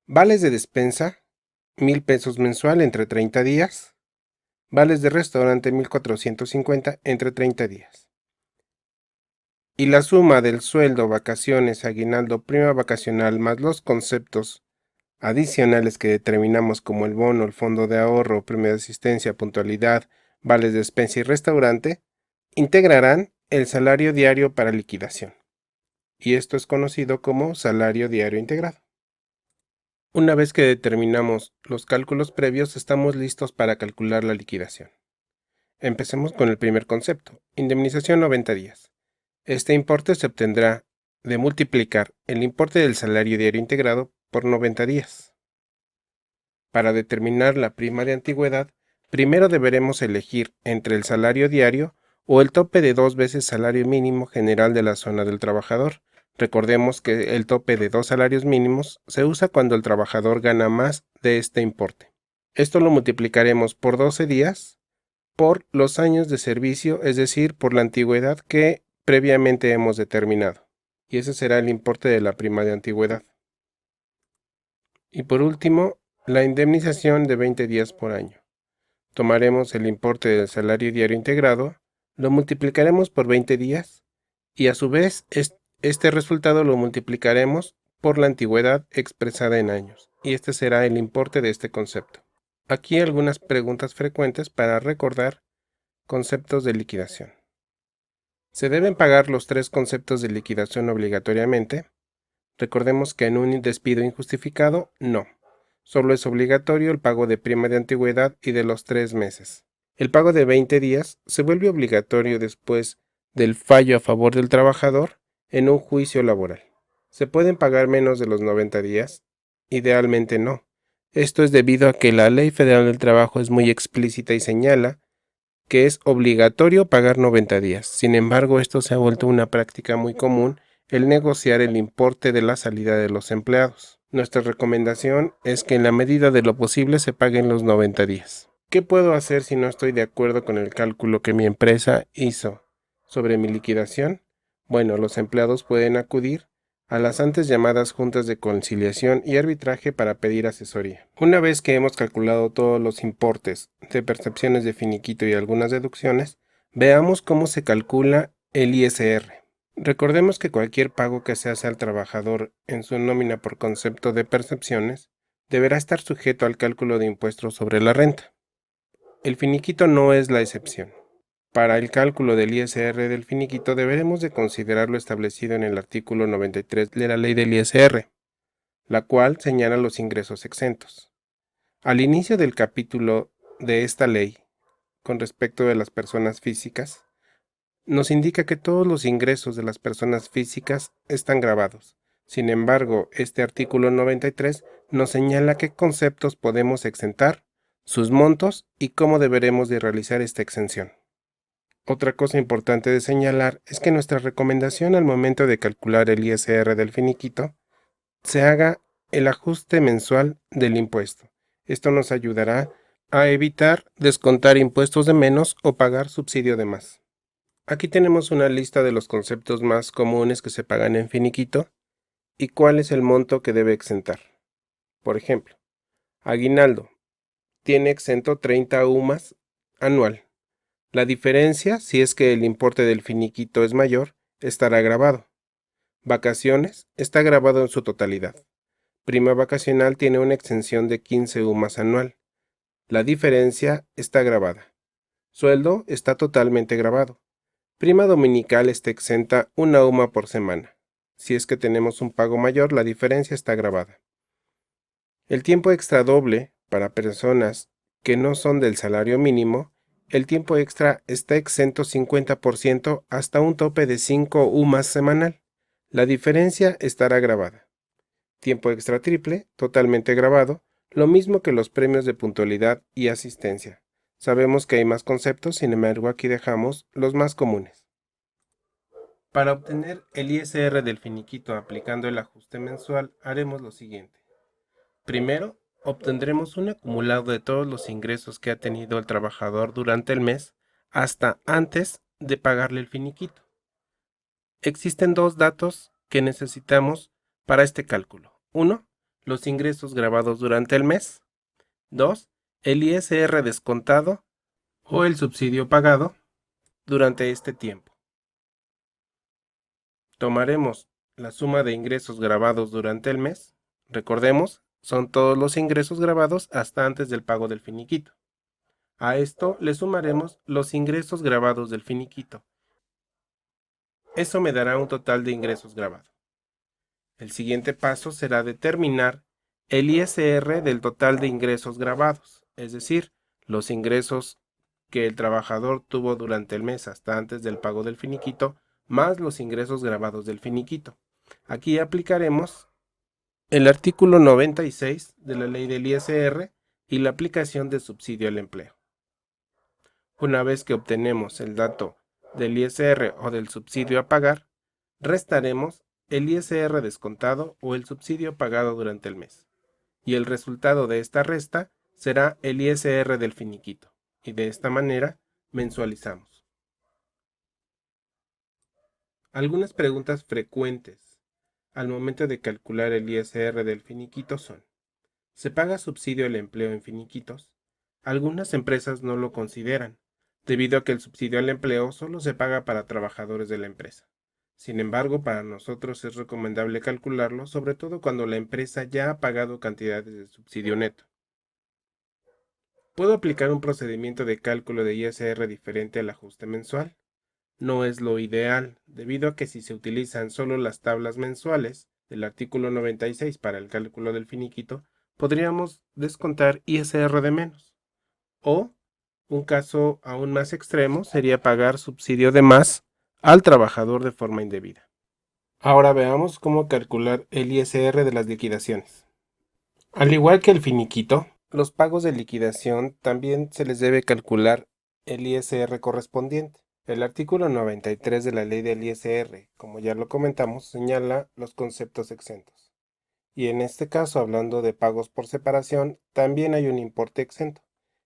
vales de despensa, 1000 pesos mensual entre 30 días, vales de restaurante 1450 entre 30 días. Y la suma del sueldo, vacaciones, aguinaldo, prima vacacional más los conceptos adicionales que determinamos como el bono, el fondo de ahorro, premio de asistencia, puntualidad, vales de despensa y restaurante, integrarán el salario diario para liquidación. Y esto es conocido como salario diario integrado. Una vez que determinamos los cálculos previos, estamos listos para calcular la liquidación. Empecemos con el primer concepto, indemnización 90 días. Este importe se obtendrá de multiplicar el importe del salario diario integrado por 90 días. Para determinar la prima de antigüedad, primero deberemos elegir entre el salario diario o el tope de 2 veces salario mínimo general de la zona del trabajador. Recordemos que el tope de 2 salarios mínimos se usa cuando el trabajador gana más de este importe. Esto lo multiplicaremos por 12 días por los años de servicio, es decir, por la antigüedad que previamente hemos determinado. Y ese será el importe de la prima de antigüedad. Y por último, la indemnización de 20 días por año. Tomaremos el importe del salario diario integrado, lo multiplicaremos por 20 días y a su vez este resultado lo multiplicaremos por la antigüedad expresada en años, y este será el importe de este concepto. Aquí algunas preguntas frecuentes para recordar conceptos de liquidación. ¿Se deben pagar los 3 conceptos de liquidación obligatoriamente? Recordemos que en un despido injustificado, no. Solo es obligatorio el pago de prima de antigüedad y de los 3 meses. El pago de 20 días se vuelve obligatorio después del fallo a favor del trabajador en un juicio laboral. ¿Se pueden pagar menos de los 90 días? Idealmente no. Esto es debido a que la Ley Federal del Trabajo es muy explícita y señala que es obligatorio pagar 90 días. Sin embargo, esto se ha vuelto una práctica muy común, el negociar el importe de la salida de los empleados. Nuestra recomendación es que en la medida de lo posible se paguen los 90 días. ¿Qué puedo hacer si no estoy de acuerdo con el cálculo que mi empresa hizo sobre mi liquidación? Bueno, los empleados pueden acudir a las antes llamadas juntas de conciliación y arbitraje para pedir asesoría. Una vez que hemos calculado todos los importes de percepciones de finiquito y algunas deducciones, veamos cómo se calcula el ISR. Recordemos que cualquier pago que se hace al trabajador en su nómina por concepto de percepciones deberá estar sujeto al cálculo de impuestos sobre la renta. El finiquito no es la excepción. Para el cálculo del ISR del finiquito deberemos de considerar lo establecido en el artículo 93 de la ley del ISR, la cual señala los ingresos exentos. Al inicio del capítulo de esta ley, con respecto de las personas físicas, nos indica que todos los ingresos de las personas físicas están grabados. Sin embargo, este artículo 93 nos señala qué conceptos podemos exentar, sus montos y cómo deberemos de realizar esta exención. Otra cosa importante de señalar es que nuestra recomendación al momento de calcular el ISR del finiquito se haga el ajuste mensual del impuesto. Esto nos ayudará a evitar descontar impuestos de menos o pagar subsidio de más. Aquí tenemos una lista de los conceptos más comunes que se pagan en finiquito y cuál es el monto que debe exentar. Por ejemplo, aguinaldo tiene exento 30 UMAS anual. La diferencia, si es que el importe del finiquito es mayor, estará grabado. Vacaciones está grabado en su totalidad. Prima vacacional tiene una exención de 15 UMAS anual. La diferencia está grabada. Sueldo está totalmente grabado. Prima dominical está exenta 1 UMA por semana. Si es que tenemos un pago mayor, la diferencia está grabada. El tiempo extra doble para personas que no son del salario mínimo, el tiempo extra está exento 50% hasta un tope de 5 UMAS semanal. La diferencia estará grabada. Tiempo extra triple, totalmente grabado, lo mismo que los premios de puntualidad y asistencia. Sabemos que hay más conceptos, sin embargo aquí dejamos los más comunes. Para obtener el ISR del finiquito aplicando el ajuste mensual, haremos lo siguiente. Primero, obtendremos un acumulado de todos los ingresos que ha tenido el trabajador durante el mes hasta antes de pagarle el finiquito. Existen dos datos que necesitamos para este cálculo. Uno, los ingresos grabados durante el mes. Dos, el ISR descontado o el subsidio pagado durante este tiempo. Tomaremos la suma de ingresos grabados durante el mes. Recordemos, son todos los ingresos grabados hasta antes del pago del finiquito. A esto le sumaremos los ingresos grabados del finiquito. Eso me dará un total de ingresos grabados. El siguiente paso será determinar el ISR del total de ingresos grabados, es decir, los ingresos que el trabajador tuvo durante el mes hasta antes del pago del finiquito, más los ingresos grabados del finiquito. Aquí aplicaremos el artículo 96 de la ley del ISR y la aplicación de subsidio al empleo. Una vez que obtenemos el dato del ISR o del subsidio a pagar, restaremos el ISR descontado o el subsidio pagado durante el mes. Y el resultado de esta resta será el ISR del finiquito. Y de esta manera mensualizamos. Algunas preguntas frecuentes al momento de calcular el ISR del finiquito son: ¿se paga subsidio al empleo en finiquitos? Algunas empresas no lo consideran, debido a que el subsidio al empleo solo se paga para trabajadores de la empresa. Sin embargo, para nosotros es recomendable calcularlo, sobre todo cuando la empresa ya ha pagado cantidades de subsidio neto. ¿Puedo aplicar un procedimiento de cálculo de ISR diferente al ajuste mensual? No es lo ideal, debido a que si se utilizan solo las tablas mensuales del artículo 96 para el cálculo del finiquito, podríamos descontar ISR de menos. O, un caso aún más extremo sería pagar subsidio de más al trabajador de forma indebida. Ahora veamos cómo calcular el ISR de las liquidaciones. Al igual que el finiquito, los pagos de liquidación también se les debe calcular el ISR correspondiente. El artículo 93 de la ley del ISR, como ya lo comentamos, señala los conceptos exentos. Y en este caso, hablando de pagos por separación, también hay un importe exento.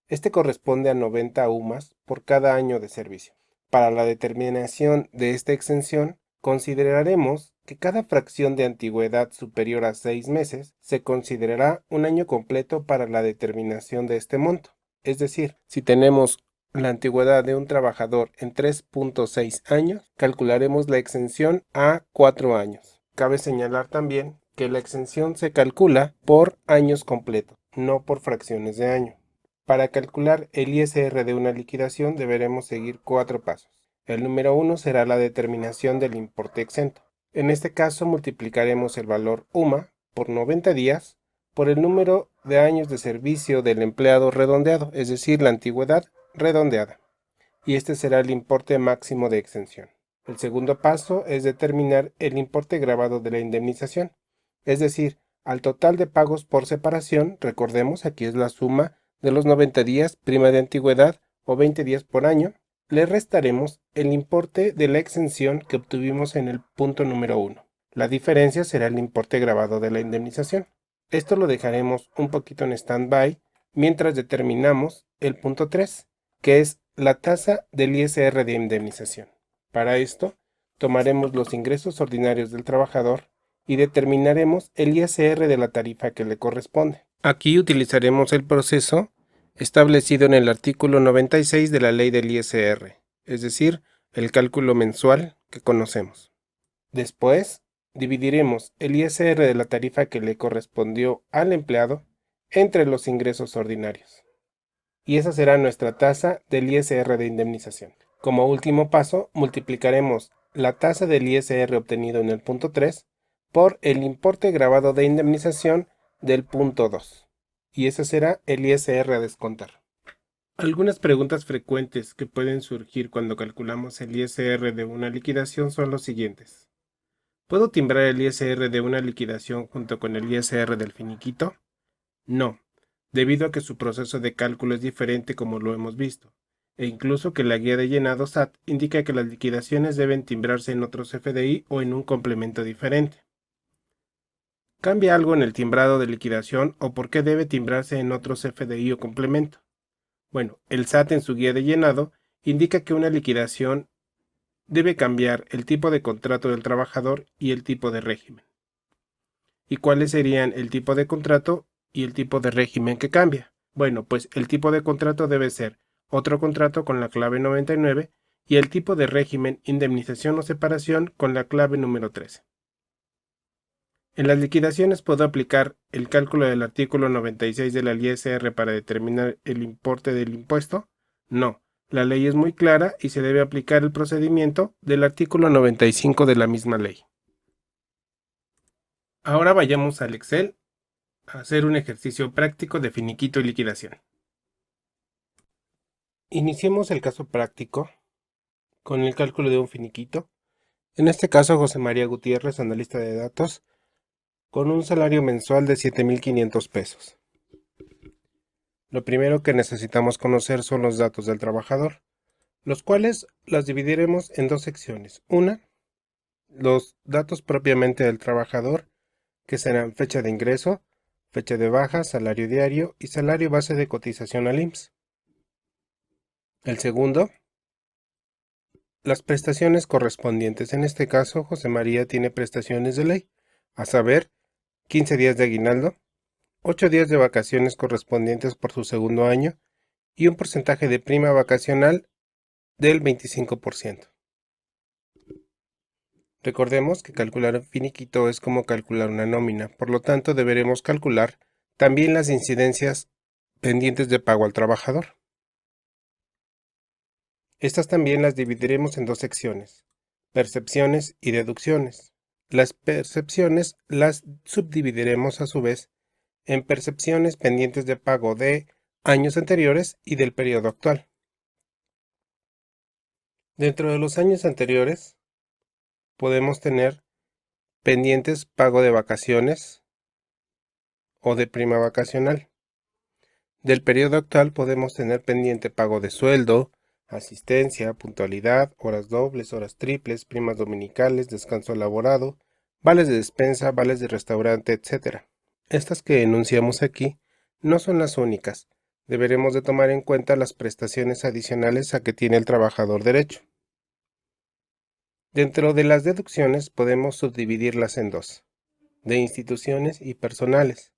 Este corresponde a 90 UMAS por cada año de servicio. Para la determinación de esta exención, consideraremos que cada fracción de antigüedad superior a 6 meses se considerará un año completo para la determinación de este monto. Es decir, si tenemos la antigüedad de un trabajador en 3.6 años, calcularemos la exención a 4 años. Cabe señalar también que la exención se calcula por años completos, no por fracciones de año. Para calcular el ISR de una liquidación deberemos seguir 4 pasos. El número 1 será la determinación del importe exento. En este caso multiplicaremos el valor UMA por 90 días por el número de años de servicio del empleado redondeado, es decir, la antigüedad redondeada. Y este será el importe máximo de exención. El segundo paso es determinar el importe grabado de la indemnización, es decir, al total de pagos por separación, recordemos aquí es la suma de los 90 días, prima de antigüedad o 20 días por año, le restaremos el importe de la exención que obtuvimos en el punto número 1. La diferencia será el importe grabado de la indemnización. Esto lo dejaremos un poquito en stand-by mientras determinamos el punto 3, que es la tasa del ISR de indemnización. Para esto, tomaremos los ingresos ordinarios del trabajador y determinaremos el ISR de la tarifa que le corresponde. Aquí utilizaremos el proceso establecido en el artículo 96 de la ley del ISR, es decir, el cálculo mensual que conocemos. Después, dividiremos el ISR de la tarifa que le correspondió al empleado entre los ingresos ordinarios. Y esa será nuestra tasa del ISR de indemnización. Como último paso, multiplicaremos la tasa del ISR obtenido en el punto 3 por el importe grabado de indemnización del punto 2. Y ese será el ISR a descontar. Algunas preguntas frecuentes que pueden surgir cuando calculamos el ISR de una liquidación son los siguientes. ¿Puedo timbrar el ISR de una liquidación junto con el ISR del finiquito? No, debido a que su proceso de cálculo es diferente como lo hemos visto. e incluso que la guía de llenado SAT indica que las liquidaciones deben timbrarse en otros FDI o en un complemento diferente. ¿Cambia algo en el timbrado de liquidación o por qué debe timbrarse en otros FDI o complemento? Bueno, el SAT en su guía de llenado indica que una liquidación debe cambiar el tipo de contrato del trabajador y el tipo de régimen. ¿Y cuáles serían el tipo de contrato y el tipo de régimen que cambia? Bueno, pues el tipo de contrato debe ser otro contrato con la clave 99 y el tipo de régimen indemnización o separación con la clave número 13. En las liquidaciones puedo aplicar el cálculo del artículo 96 de la ISR para determinar el importe del impuesto. No, la ley es muy clara y se debe aplicar el procedimiento del artículo 95 de la misma ley. Ahora vayamos al Excel a hacer un ejercicio práctico de finiquito y liquidación. Iniciemos el caso práctico con el cálculo de un finiquito. En este caso, José María Gutiérrez, analista de datos, con un salario mensual de 7,500 pesos. Lo primero que necesitamos conocer son los datos del trabajador, los cuales los dividiremos en dos secciones. Una, los datos propiamente del trabajador, que serán fecha de ingreso, fecha de baja, salario diario y salario base de cotización al IMSS. El segundo, las prestaciones correspondientes. En este caso, José María tiene prestaciones de ley, a saber, 15 días de aguinaldo, 8 días de vacaciones correspondientes por su segundo año y un porcentaje de prima vacacional del 25%. Recordemos que calcular un finiquito es como calcular una nómina, por lo tanto deberemos calcular también las incidencias pendientes de pago al trabajador. Estas también las dividiremos en dos secciones, percepciones y deducciones. Las percepciones las subdividiremos a su vez en percepciones pendientes de pago de años anteriores y del periodo actual. Dentro de los años anteriores podemos tener pendientes pago de vacaciones o de prima vacacional. Del periodo actual podemos tener pendiente pago de sueldo, asistencia, puntualidad, horas dobles, horas triples, primas dominicales, descanso elaborado, vales de despensa, vales de restaurante, etc. Estas que enunciamos aquí no son las únicas. Deberemos de tomar en cuenta las prestaciones adicionales a que tiene el trabajador derecho. Dentro de las deducciones podemos subdividirlas en dos, de instituciones y personales.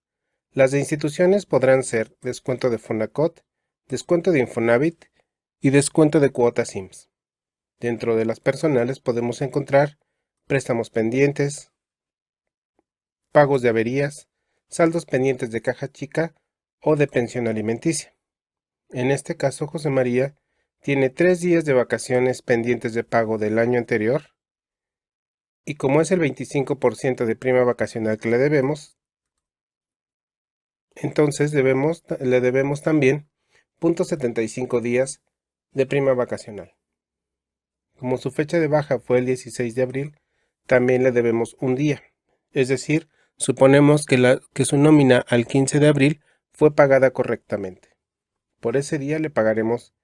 Las de instituciones podrán ser descuento de Fonacot, descuento de Infonavit y descuento de cuotas IMSS. Dentro de las personales podemos encontrar préstamos pendientes, pagos de averías, saldos pendientes de caja chica o de pensión alimenticia. En este caso, José María tiene 3 días de vacaciones pendientes de pago del año anterior y como es el 25% de prima vacacional que le debemos, entonces le debemos también 0,75 días de prima vacacional. Como su fecha de baja fue el 16 de abril, también le debemos un día. Es decir, suponemos que su nómina al 15 de abril fue pagada correctamente. Por ese día le pagaremos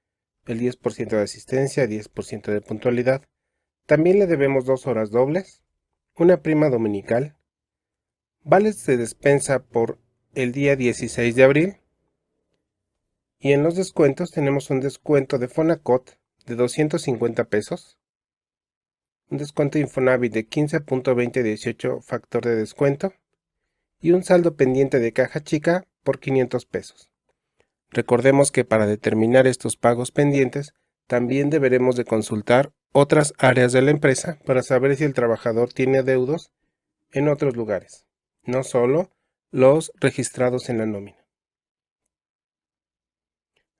el 10% de asistencia, 10% de puntualidad. También le debemos 2 horas dobles, una prima dominical, vales de despensa por el día 16 de abril. Y en los descuentos tenemos un descuento de Fonacot de 250 pesos, un descuento de Infonavit de 15.2018 factor de descuento y un saldo pendiente de caja chica por 500 pesos. Recordemos que para determinar estos pagos pendientes también deberemos de consultar otras áreas de la empresa para saber si el trabajador tiene adeudos en otros lugares, no solo los registrados en la nómina.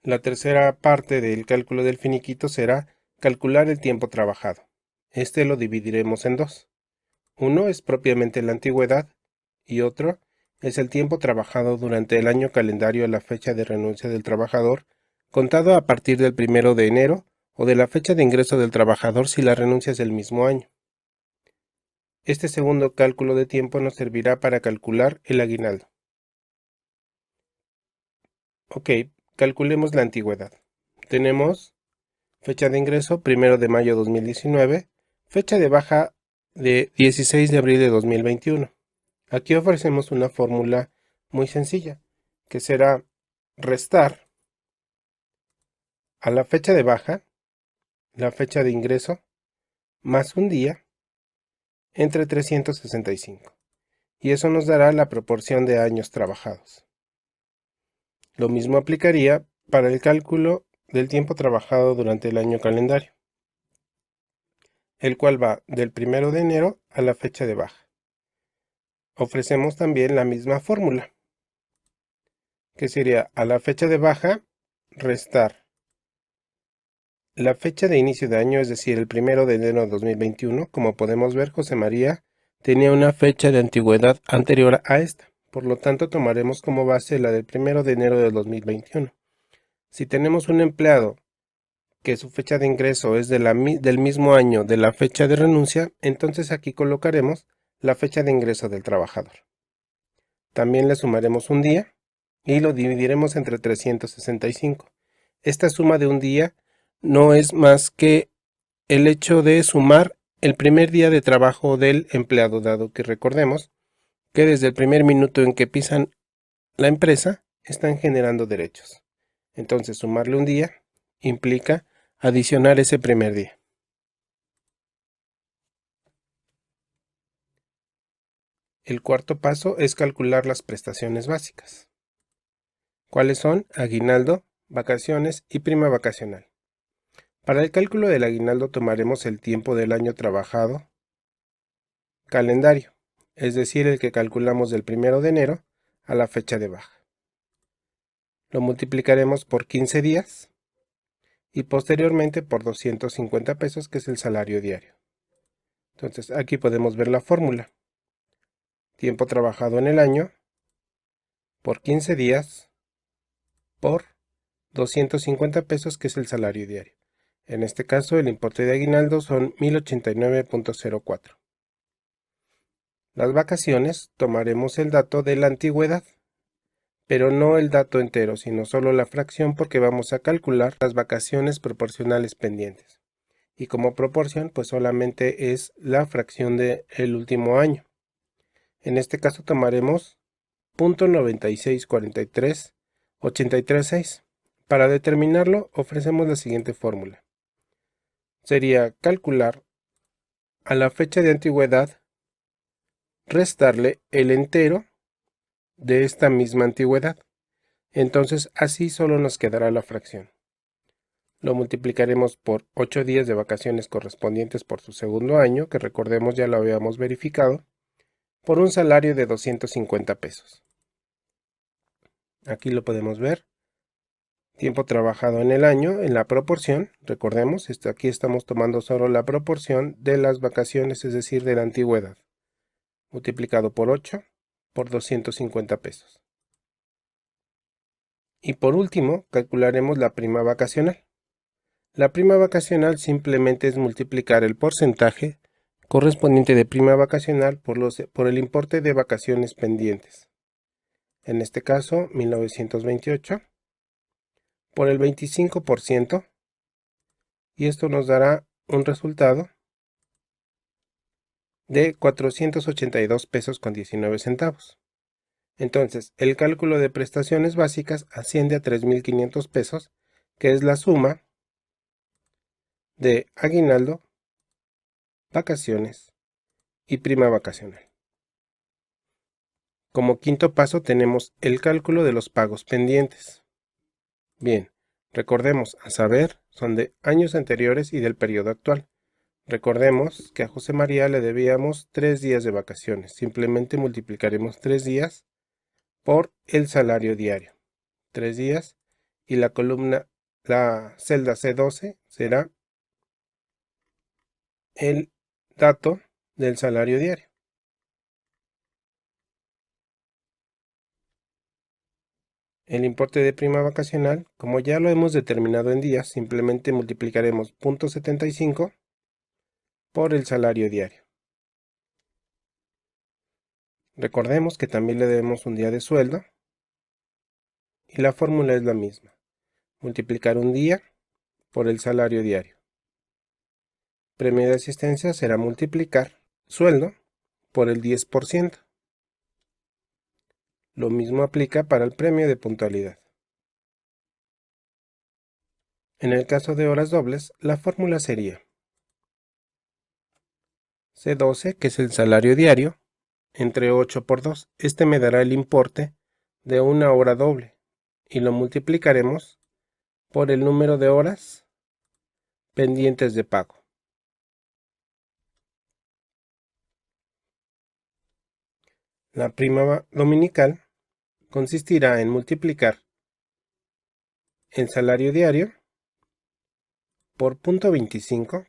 La tercera parte del cálculo del finiquito será calcular el tiempo trabajado. Este lo dividiremos en dos. Uno es propiamente la antigüedad y otro es el tiempo trabajado durante el año calendario a la fecha de renuncia del trabajador, contado a partir del 1 de enero o de la fecha de ingreso del trabajador si la renuncia es del mismo año. Este segundo cálculo de tiempo nos servirá para calcular el aguinaldo. Ok, calculemos la antigüedad. Tenemos Fecha de ingreso 1 de mayo de 2019. Fecha de baja de 16 de abril de 2021. Aquí ofrecemos una fórmula muy sencilla, que será restar a la fecha de baja la fecha de ingreso más un día entre 365. Y eso nos dará la proporción de años trabajados. Lo mismo aplicaría para el cálculo del tiempo trabajado durante el año calendario, el cual va del 1 de enero a la fecha de baja. Ofrecemos también la misma fórmula, que sería a la fecha de baja restar la fecha de inicio de año, es decir, el 1 de enero de 2021. Como podemos ver, José María tenía una fecha de antigüedad anterior a esta. Por lo tanto, tomaremos como base la del 1 de enero de 2021. Si tenemos un empleado que su fecha de ingreso es del mismo año de la fecha de renuncia, entonces aquí colocaremos la fecha de ingreso del trabajador. También le sumaremos un día y lo dividiremos entre 365. Esta suma de un día no es más que el hecho de sumar el primer día de trabajo del empleado, dado que recordemos que desde el primer minuto en que pisan la empresa están generando derechos. Entonces sumarle un día implica adicionar ese primer día. El cuarto paso es calcular las prestaciones básicas. ¿Cuáles son? Aguinaldo, vacaciones y prima vacacional. Para el cálculo del aguinaldo tomaremos el tiempo del año trabajado calendario, es decir, el que calculamos del 1 de enero a la fecha de baja. Lo multiplicaremos por 15 días y posteriormente por 250 pesos, que es el salario diario. Entonces aquí podemos ver la fórmula. Tiempo trabajado en el año por 15 días por 250 pesos, que es el salario diario. En este caso el importe de aguinaldo son 1089.04. Las vacaciones tomaremos el dato de la antigüedad, pero no el dato entero, sino solo la fracción, porque vamos a calcular las vacaciones proporcionales pendientes. Y como proporción, pues solamente es la fracción del último año. En este caso tomaremos 0.96438336. Para determinarlo, ofrecemos la siguiente fórmula. Sería calcular a la fecha de antigüedad, restarle el entero de esta misma antigüedad. Entonces así solo nos quedará la fracción. Lo multiplicaremos por 8 días de vacaciones correspondientes por su segundo año, que recordemos ya lo habíamos verificado, por un salario de 250 pesos. Aquí lo podemos ver. Tiempo trabajado en el año, en la proporción, recordemos, aquí estamos tomando solo la proporción de las vacaciones, es decir, de la antigüedad, multiplicado por 8 por 250 pesos. Y por último, calcularemos la prima vacacional. La prima vacacional simplemente es multiplicar el porcentaje correspondiente de prima vacacional por el importe de vacaciones pendientes. En este caso, 1928 por el 25%, y esto nos dará un resultado de 482 pesos con 19 centavos. Entonces, el cálculo de prestaciones básicas asciende a 3.500 pesos, que es la suma de aguinaldo, vacaciones y prima vacacional. Como quinto paso tenemos el cálculo de los pagos pendientes. Bien, recordemos, a saber, son de años anteriores y del periodo actual. Recordemos que a José María le debíamos 3 días de vacaciones. Simplemente multiplicaremos 3 días por el salario diario. 3 días, y la celda C12 será el dato del salario diario. El importe de prima vacacional, como ya lo hemos determinado en días, simplemente multiplicaremos 0.75 por el salario diario. Recordemos que también le debemos un día de sueldo y la fórmula es la misma. Multiplicar un día por el salario diario. Premio de asistencia será multiplicar sueldo por el 10%. Lo mismo aplica para el premio de puntualidad. En el caso de horas dobles, la fórmula sería C12, que es el salario diario, entre 8 por 2. Este me dará el importe de una hora doble y lo multiplicaremos por el número de horas pendientes de pago. La prima dominical consistirá en multiplicar el salario diario por 0.25,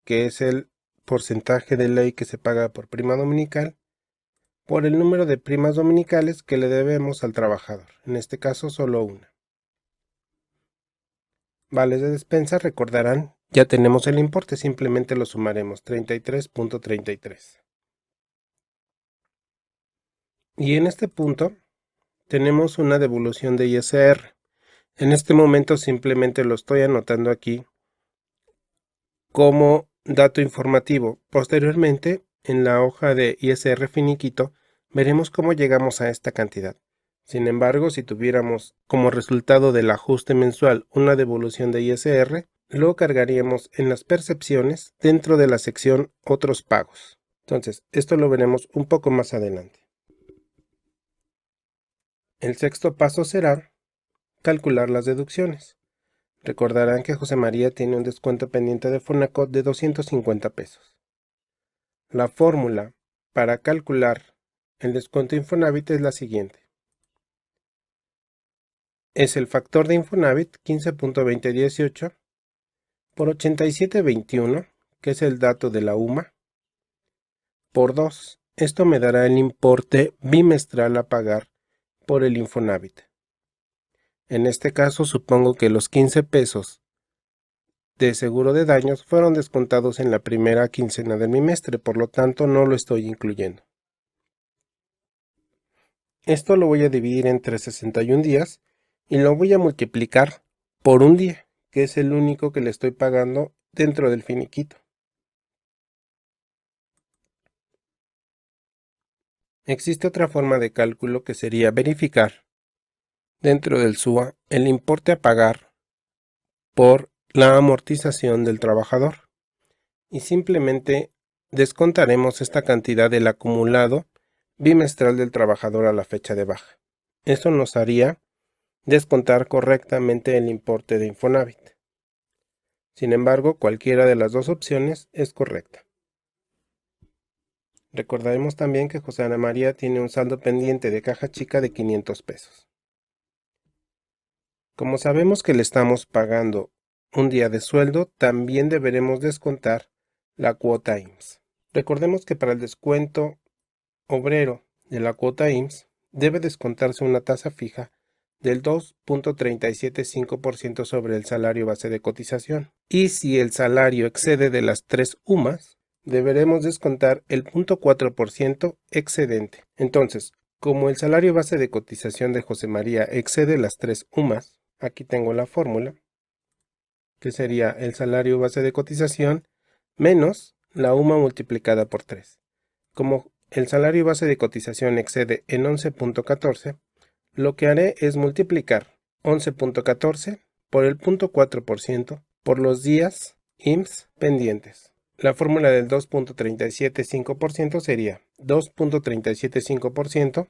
que es el porcentaje de ley que se paga por prima dominical, por el número de primas dominicales que le debemos al trabajador, en este caso solo una. Vales de despensa, recordarán, ya tenemos el importe, simplemente lo sumaremos, 33.33. Y en este punto tenemos una devolución de ISR. En este momento simplemente lo estoy anotando aquí como dato informativo. Posteriormente, en la hoja de ISR finiquito, veremos cómo llegamos a esta cantidad. Sin embargo, si tuviéramos como resultado del ajuste mensual una devolución de ISR, lo cargaríamos en las percepciones dentro de la sección Otros pagos. Entonces, esto lo veremos un poco más adelante. El sexto paso será calcular las deducciones. Recordarán que José María tiene un descuento pendiente de Fonacot de 250 pesos. La fórmula para calcular el descuento Infonavit es la siguiente. Es el factor de Infonavit 15.2018 por 87.21, que es el dato de la UMA, por 2. Esto me dará el importe bimestral a pagar por el Infonavit. En este caso supongo que los 15 pesos de seguro de daños fueron descontados en la primera quincena del bimestre, por lo tanto no lo estoy incluyendo. Esto lo voy a dividir entre 61 días y lo voy a multiplicar por un día, que es el único que le estoy pagando dentro del finiquito. Existe otra forma de cálculo que sería verificar dentro del SUA el importe a pagar por la amortización del trabajador y simplemente descontaremos esta cantidad del acumulado bimestral del trabajador a la fecha de baja. Esto nos haría descontar correctamente el importe de Infonavit. Sin embargo, cualquiera de las dos opciones es correcta. Recordaremos también que José Ana María tiene un saldo pendiente de caja chica de 500 pesos. Como sabemos que le estamos pagando un día de sueldo, también deberemos descontar la cuota IMSS. Recordemos que para el descuento obrero de la cuota IMSS debe descontarse una tasa fija del 2.375% sobre el salario base de cotización. Y si el salario excede de las 3 UMAS, deberemos descontar el 0.4% excedente. Entonces, como el salario base de cotización de José María excede las 3 UMAS, aquí tengo la fórmula, que sería el salario base de cotización menos la UMA multiplicada por 3. Como el salario base de cotización excede en 11.14, lo que haré es multiplicar 11.14 por el 0.4% por los días IMSS pendientes. La fórmula del 2.375% sería 2.375%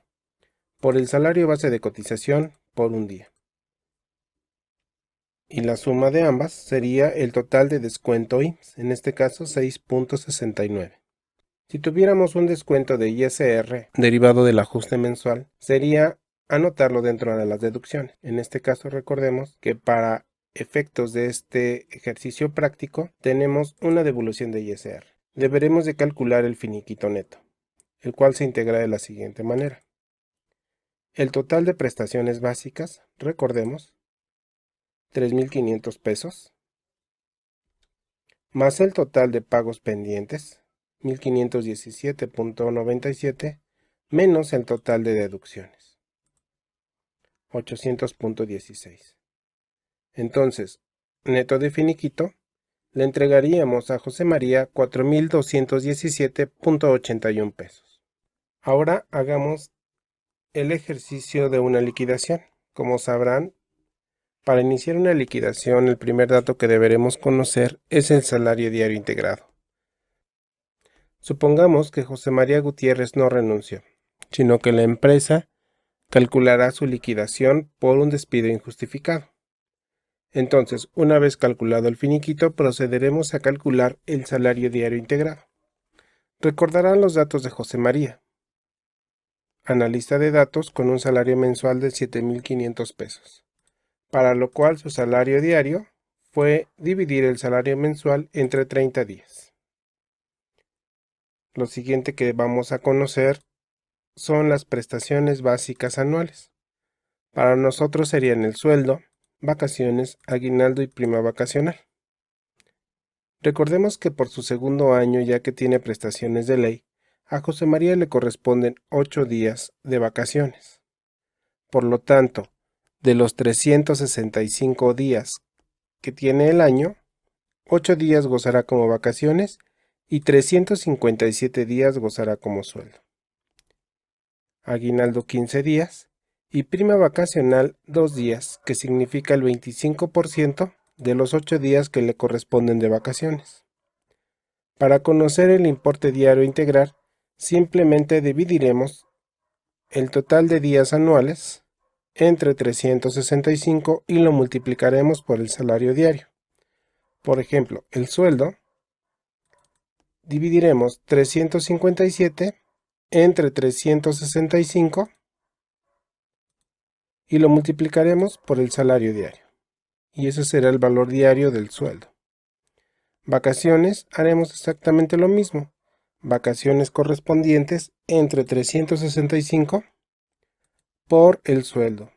por el salario base de cotización por un día. Y la suma de ambas sería el total de descuento IMSS, en este caso 6.69. Si tuviéramos un descuento de ISR derivado del ajuste mensual, sería anotarlo dentro de las deducciones. En este caso recordemos que para efectos de este ejercicio práctico tenemos una devolución de ISR. Deberemos de calcular el finiquito neto, el cual se integra de la siguiente manera. El total de prestaciones básicas, recordemos, 3.500 pesos, más el total de pagos pendientes, 1.517.97, menos el total de deducciones, 800.16. Entonces, neto de finiquito, le entregaríamos a José María 4,217.81 pesos. Ahora hagamos el ejercicio de una liquidación. Como sabrán, para iniciar una liquidación, el primer dato que deberemos conocer es el salario diario integrado. Supongamos que José María Gutiérrez no renunció, sino que la empresa calculará su liquidación por un despido injustificado. Entonces, una vez calculado el finiquito, procederemos a calcular el salario diario integrado. Recordarán los datos de José María, analista de datos con un salario mensual de 7,500 pesos, para lo cual su salario diario fue dividir el salario mensual entre 30 días. Lo siguiente que vamos a conocer son las prestaciones básicas anuales. Para nosotros serían el sueldo, vacaciones, aguinaldo y prima vacacional. Recordemos que por su segundo año, ya que tiene prestaciones de ley, a José María le corresponden 8 días de vacaciones. Por lo tanto, de los 365 días que tiene el año, 8 días gozará como vacaciones y 357 días gozará como sueldo. Aguinaldo 15 días y prima vacacional 2 días, que significa el 25% de los 8 días que le corresponden de vacaciones. Para conocer el importe diario a integrar, simplemente dividiremos el total de días anuales entre 365 y lo multiplicaremos por el salario diario. Por ejemplo, el sueldo, dividiremos 357 entre 365 y lo multiplicaremos por el salario diario. Y ese será el valor diario del sueldo. Vacaciones, haremos exactamente lo mismo. Vacaciones correspondientes entre 365 por el sueldo.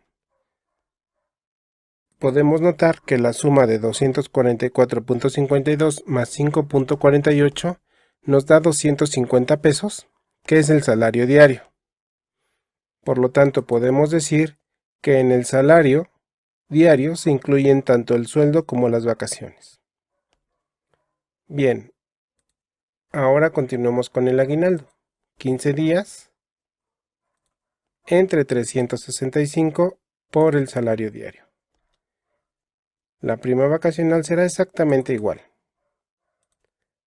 Podemos notar que la suma de 244.52 más 5.48 nos da 250 pesos, que es el salario diario. Por lo tanto, podemos decir que en el salario diario se incluyen tanto el sueldo como las vacaciones. Bien, ahora continuemos con el aguinaldo. 15 días entre 365 por el salario diario. La prima vacacional será exactamente igual.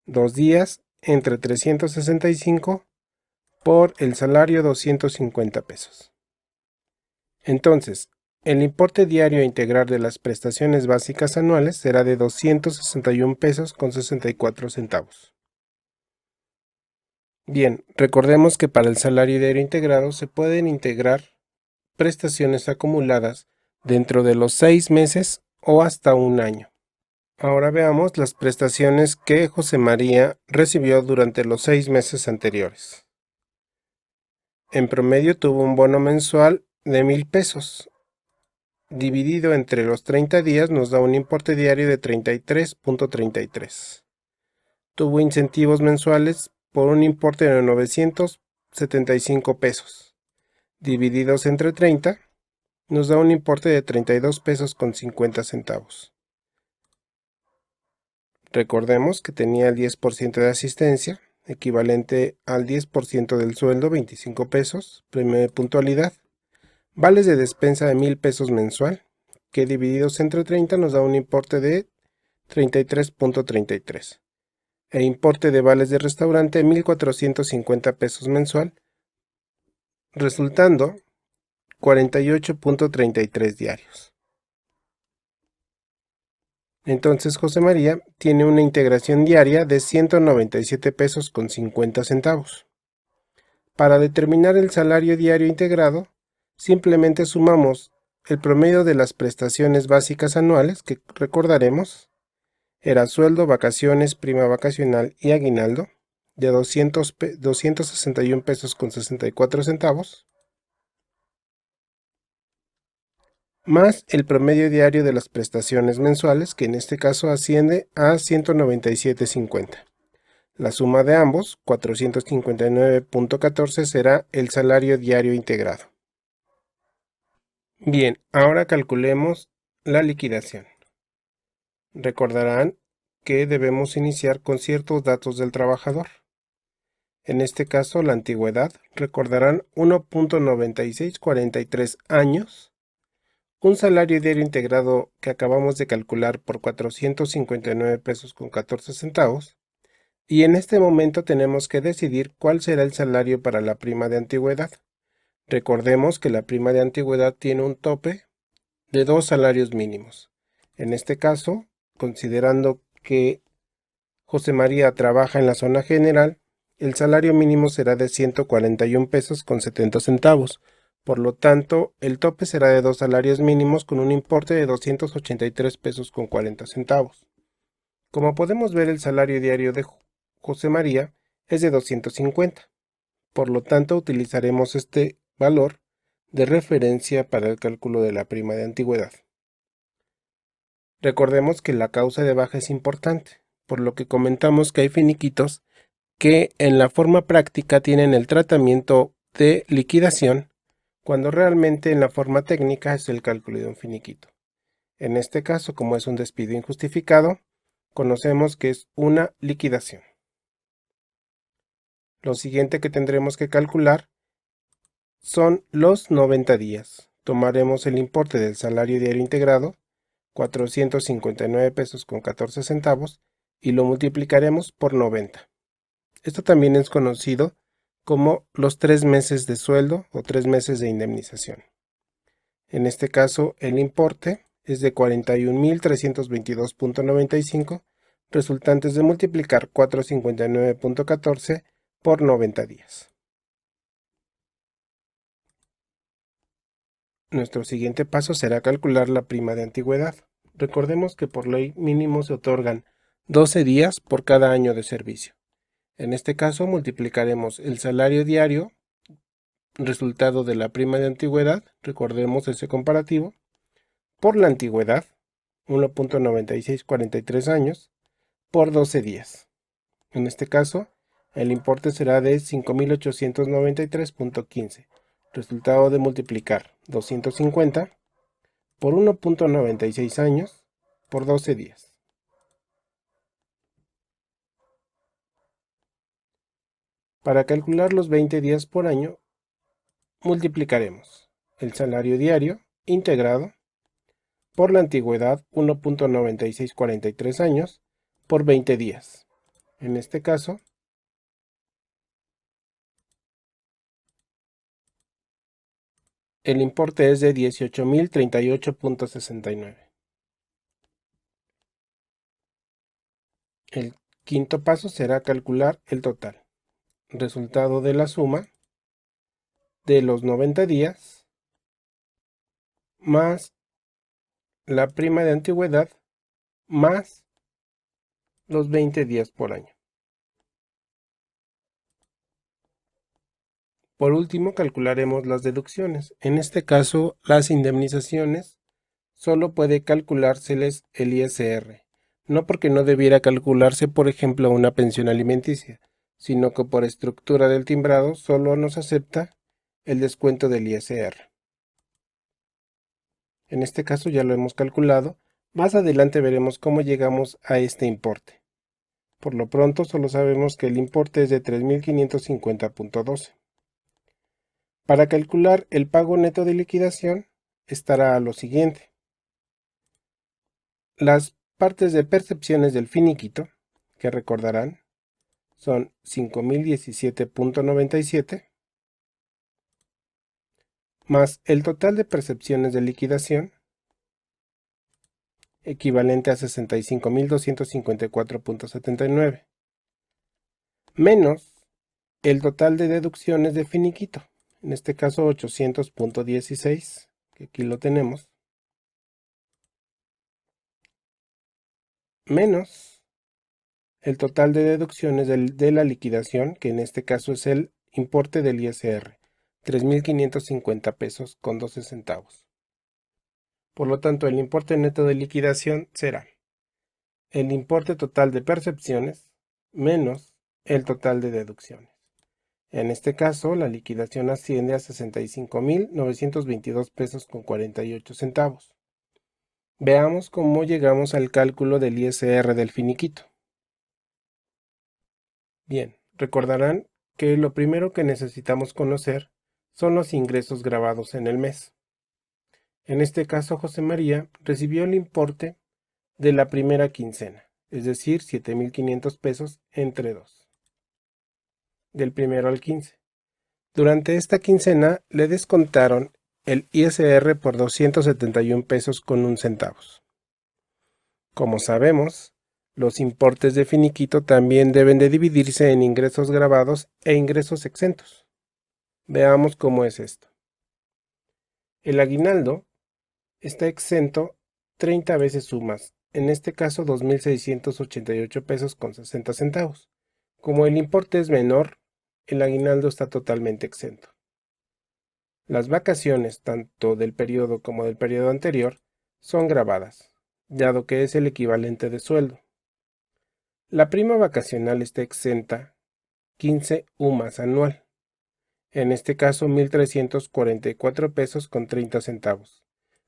2 días entre 365 por el salario 250 pesos. Entonces, el importe diario a integrar de las prestaciones básicas anuales será de 261 pesos con 64 centavos. Bien, recordemos que para el salario diario integrado se pueden integrar prestaciones acumuladas dentro de los 6 meses o hasta un año. Ahora veamos las prestaciones que José María recibió durante los 6 meses anteriores. En promedio tuvo un bono mensual de 1,000 pesos. Dividido entre los 30 días nos da un importe diario de 33.33. Tuvo incentivos mensuales por un importe de 975 pesos. Divididos entre 30 nos da un importe de 32 pesos con 50 centavos. Recordemos que tenía el 10% de asistencia, equivalente al 10% del sueldo, 25 pesos, premio de puntualidad, vales de despensa de 1,000 pesos mensual, que divididos entre 30 nos da un importe de 33.33, e importe de vales de restaurante 1,450 pesos mensual, resultando 48.33 diarios. Entonces José María tiene una integración diaria de 197 pesos con 50 centavos. Para determinar el salario diario integrado, simplemente sumamos el promedio de las prestaciones básicas anuales, que recordaremos era sueldo, vacaciones, prima vacacional y aguinaldo, de 261 pesos con 64 centavos, más el promedio diario de las prestaciones mensuales, que en este caso asciende a 197.50. La suma de ambos, 459.14, será el salario diario integrado. Bien, ahora calculemos la liquidación. Recordarán que debemos iniciar con ciertos datos del trabajador. En este caso, la antigüedad, recordarán 1.9643 años, un salario diario integrado que acabamos de calcular por 459 pesos con 14 centavos, y en este momento tenemos que decidir cuál será el salario para la prima de antigüedad. Recordemos que la prima de antigüedad tiene un tope de 2 salarios mínimos. En este caso, considerando que José María trabaja en la zona general, el salario mínimo será de 141 pesos con 70 centavos. Por lo tanto, el tope será de 2 salarios mínimos con un importe de 283 pesos con 40 centavos. Como podemos ver, el salario diario de José María es de 250. Por lo tanto, utilizaremos este valor de referencia para el cálculo de la prima de antigüedad. Recordemos que la causa de baja es importante, por lo que comentamos que hay finiquitos que en la forma práctica tienen el tratamiento de liquidación, cuando realmente en la forma técnica es el cálculo de un finiquito. En este caso, como es un despido injustificado, conocemos que es una liquidación. Lo siguiente que tendremos que calcular son los 90 días. Tomaremos el importe del salario diario integrado, 459 pesos con 14 centavos, y lo multiplicaremos por 90. Esto también es conocido como los 3 meses de sueldo o 3 meses de indemnización. En este caso, el importe es de 41.322.95, resultantes de multiplicar 459.14 por 90 días. Nuestro siguiente paso será calcular la prima de antigüedad. Recordemos que por ley mínimo se otorgan 12 días por cada año de servicio. En este caso multiplicaremos el salario diario, resultado de la prima de antigüedad, recordemos ese comparativo, por la antigüedad, 1.9643 años, por 12 días. En este caso, el importe será de 5.893.15, resultado de multiplicar 250 por 1.96 años por 12 días. Para calcular los 20 días por año, multiplicaremos el salario diario integrado por la antigüedad, 1.9643 años, por 20 días. En este caso, el importe es de 18.038.69. El quinto paso será calcular el total, resultado de la suma de los 90 días más la prima de antigüedad más los 20 días por año. Por último, calcularemos las deducciones. En este caso, las indemnizaciones solo puede calculárseles el ISR, no porque no debiera calcularse, por ejemplo, una pensión alimenticia, sino que por estructura del timbrado solo nos acepta el descuento del ISR. En este caso ya lo hemos calculado, más adelante veremos cómo llegamos a este importe. Por lo pronto solo sabemos que el importe es de 3.550.12. Para calcular el pago neto de liquidación estará lo siguiente. Las partes de percepciones del finiquito, que recordarán, son 5.017.97 más el total de percepciones de liquidación, equivalente a 65.254.79, menos el total de deducciones de finiquito, en este caso 800.16, que aquí lo tenemos, menos el total de deducciones de la liquidación, que en este caso es el importe del ISR, 3.550 pesos con 12 centavos. Por lo tanto, el importe neto de liquidación será el importe total de percepciones menos el total de deducciones. En este caso, la liquidación asciende a 65.922 pesos con 48 centavos. Veamos cómo llegamos al cálculo del ISR del finiquito. Bien, recordarán que lo primero que necesitamos conocer son los ingresos grabados en el mes. En este caso, José María recibió el importe de la primera quincena, es decir, 7,500 pesos entre 2, del 1 al 15. Durante esta quincena le descontaron el ISR por 271 pesos con 1 centavos. Como sabemos, los importes de finiquito también deben de dividirse en ingresos grabados e ingresos exentos. Veamos cómo es esto. El aguinaldo está exento 30 veces sumas, en este caso 2,688 pesos con 60 centavos. Como el importe es menor, el aguinaldo está totalmente exento. Las vacaciones, tanto del periodo como del periodo anterior, son grabadas, dado que es el equivalente de sueldo. La prima vacacional está exenta 15 UMAS anual, en este caso 1,344 pesos con 30 centavos.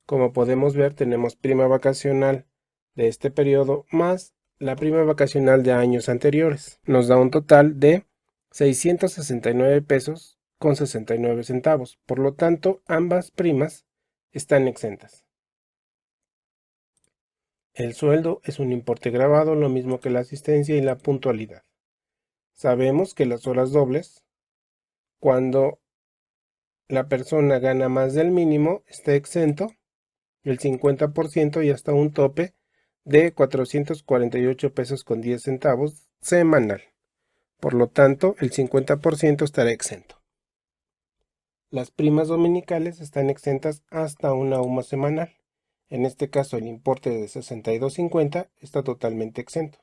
Como podemos ver, tenemos prima vacacional de este periodo más la prima vacacional de años anteriores. Nos da un total de 669 pesos con 69 centavos. Por lo tanto, ambas primas están exentas. El sueldo es un importe grabado, lo mismo que la asistencia y la puntualidad. Sabemos que las horas dobles, cuando la persona gana más del mínimo, está exento el 50% y hasta un tope de 448 pesos con 10 centavos semanal. Por lo tanto, el 50% estará exento. Las primas dominicales están exentas hasta una UMA semanal. En este caso, el importe de 62.50 está totalmente exento.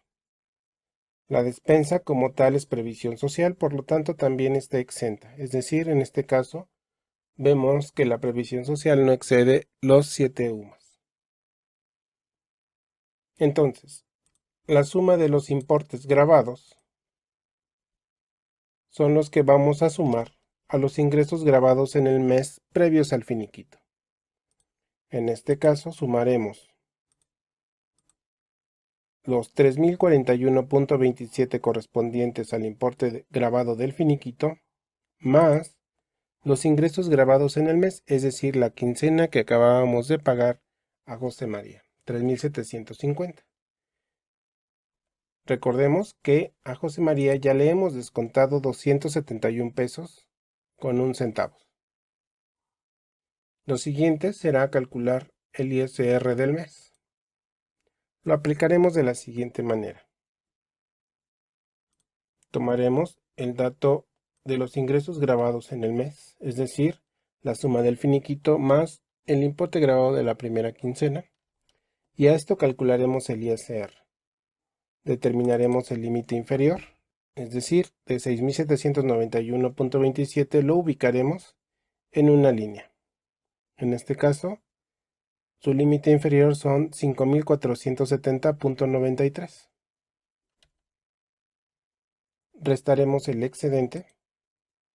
La despensa como tal es previsión social, por lo tanto también está exenta. Es decir, en este caso, vemos que la previsión social no excede los 7 UMAS. Entonces, la suma de los importes grabados son los que vamos a sumar a los ingresos grabados en el mes previos al finiquito. En este caso sumaremos los 3,041.27 correspondientes al importe grabado del finiquito, más los ingresos grabados en el mes, es decir, la quincena que acabábamos de pagar a José María, 3,750. Recordemos que a José María ya le hemos descontado 271 pesos con 1 centavo. Lo siguiente será calcular el ISR del mes. Lo aplicaremos de la siguiente manera. Tomaremos el dato de los ingresos grabados en el mes, es decir, la suma del finiquito más el importe grabado de la primera quincena, y a esto calcularemos el ISR. Determinaremos el límite inferior, es decir, de 6,791.27 lo ubicaremos en una línea. En este caso, su límite inferior son 5,470.93. Restaremos el excedente,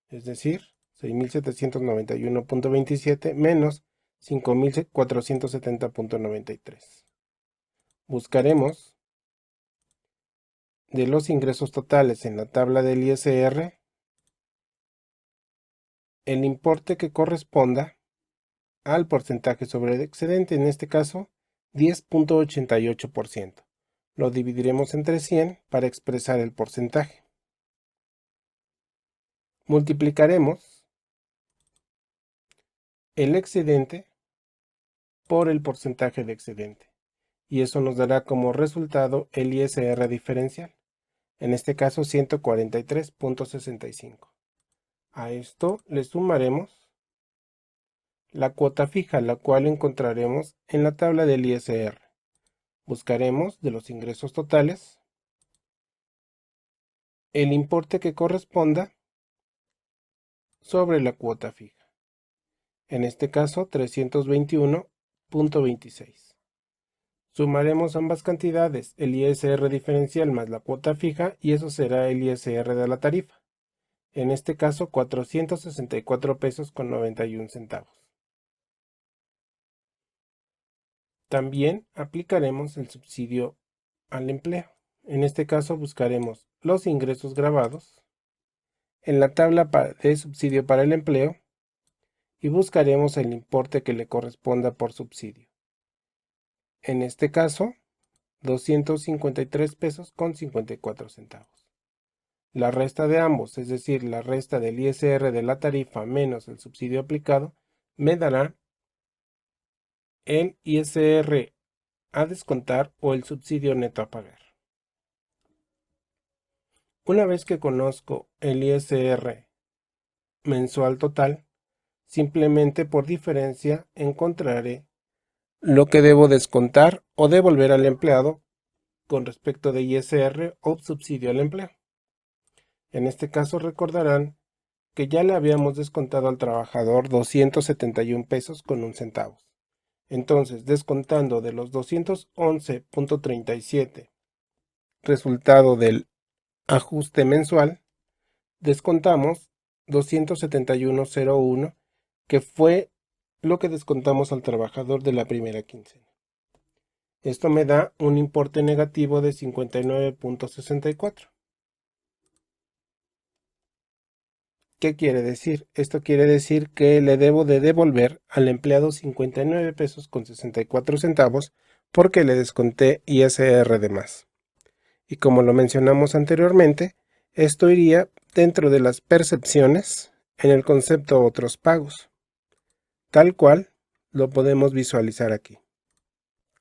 es decir, 6,791.27 menos 5,470.93. Buscaremos de los ingresos totales en la tabla del ISR el importe que corresponda al porcentaje sobre el excedente, en este caso 10.88%. Lo dividiremos entre 100 para expresar el porcentaje. Multiplicaremos el excedente por el porcentaje de excedente, y eso nos dará como resultado el ISR diferencial, en este caso 143.65. A esto le sumaremos la cuota fija, la cual encontraremos en la tabla del ISR. Buscaremos de los ingresos totales el importe que corresponda sobre la cuota fija, en este caso 321.26. Sumaremos ambas cantidades, el ISR diferencial más la cuota fija, y eso será el ISR de la tarifa, en este caso 464 pesos con 91 centavos. También aplicaremos el subsidio al empleo. En este caso buscaremos los ingresos grabados en la tabla de subsidio para el empleo y buscaremos el importe que le corresponda por subsidio. En este caso, 253 pesos con 54 centavos. La resta de ambos, es decir, la resta del ISR de la tarifa menos el subsidio aplicado, me dará el ISR a descontar o el subsidio neto a pagar. Una vez que conozco el ISR mensual total, simplemente por diferencia encontraré lo que debo descontar o devolver al empleado con respecto de ISR o subsidio al empleo. En este caso recordarán que ya le habíamos descontado al trabajador 271 pesos con un centavo. Entonces, descontando de los 211.37, resultado del ajuste mensual, descontamos 271.01, que fue lo que descontamos al trabajador de la primera quincena. Esto me da un importe negativo de 59.64. ¿Qué quiere decir? Esto quiere decir que le debo de devolver al empleado 59 pesos con 64 centavos porque le desconté ISR de más. Y como lo mencionamos anteriormente, esto iría dentro de las percepciones en el concepto otros pagos, tal cual lo podemos visualizar aquí.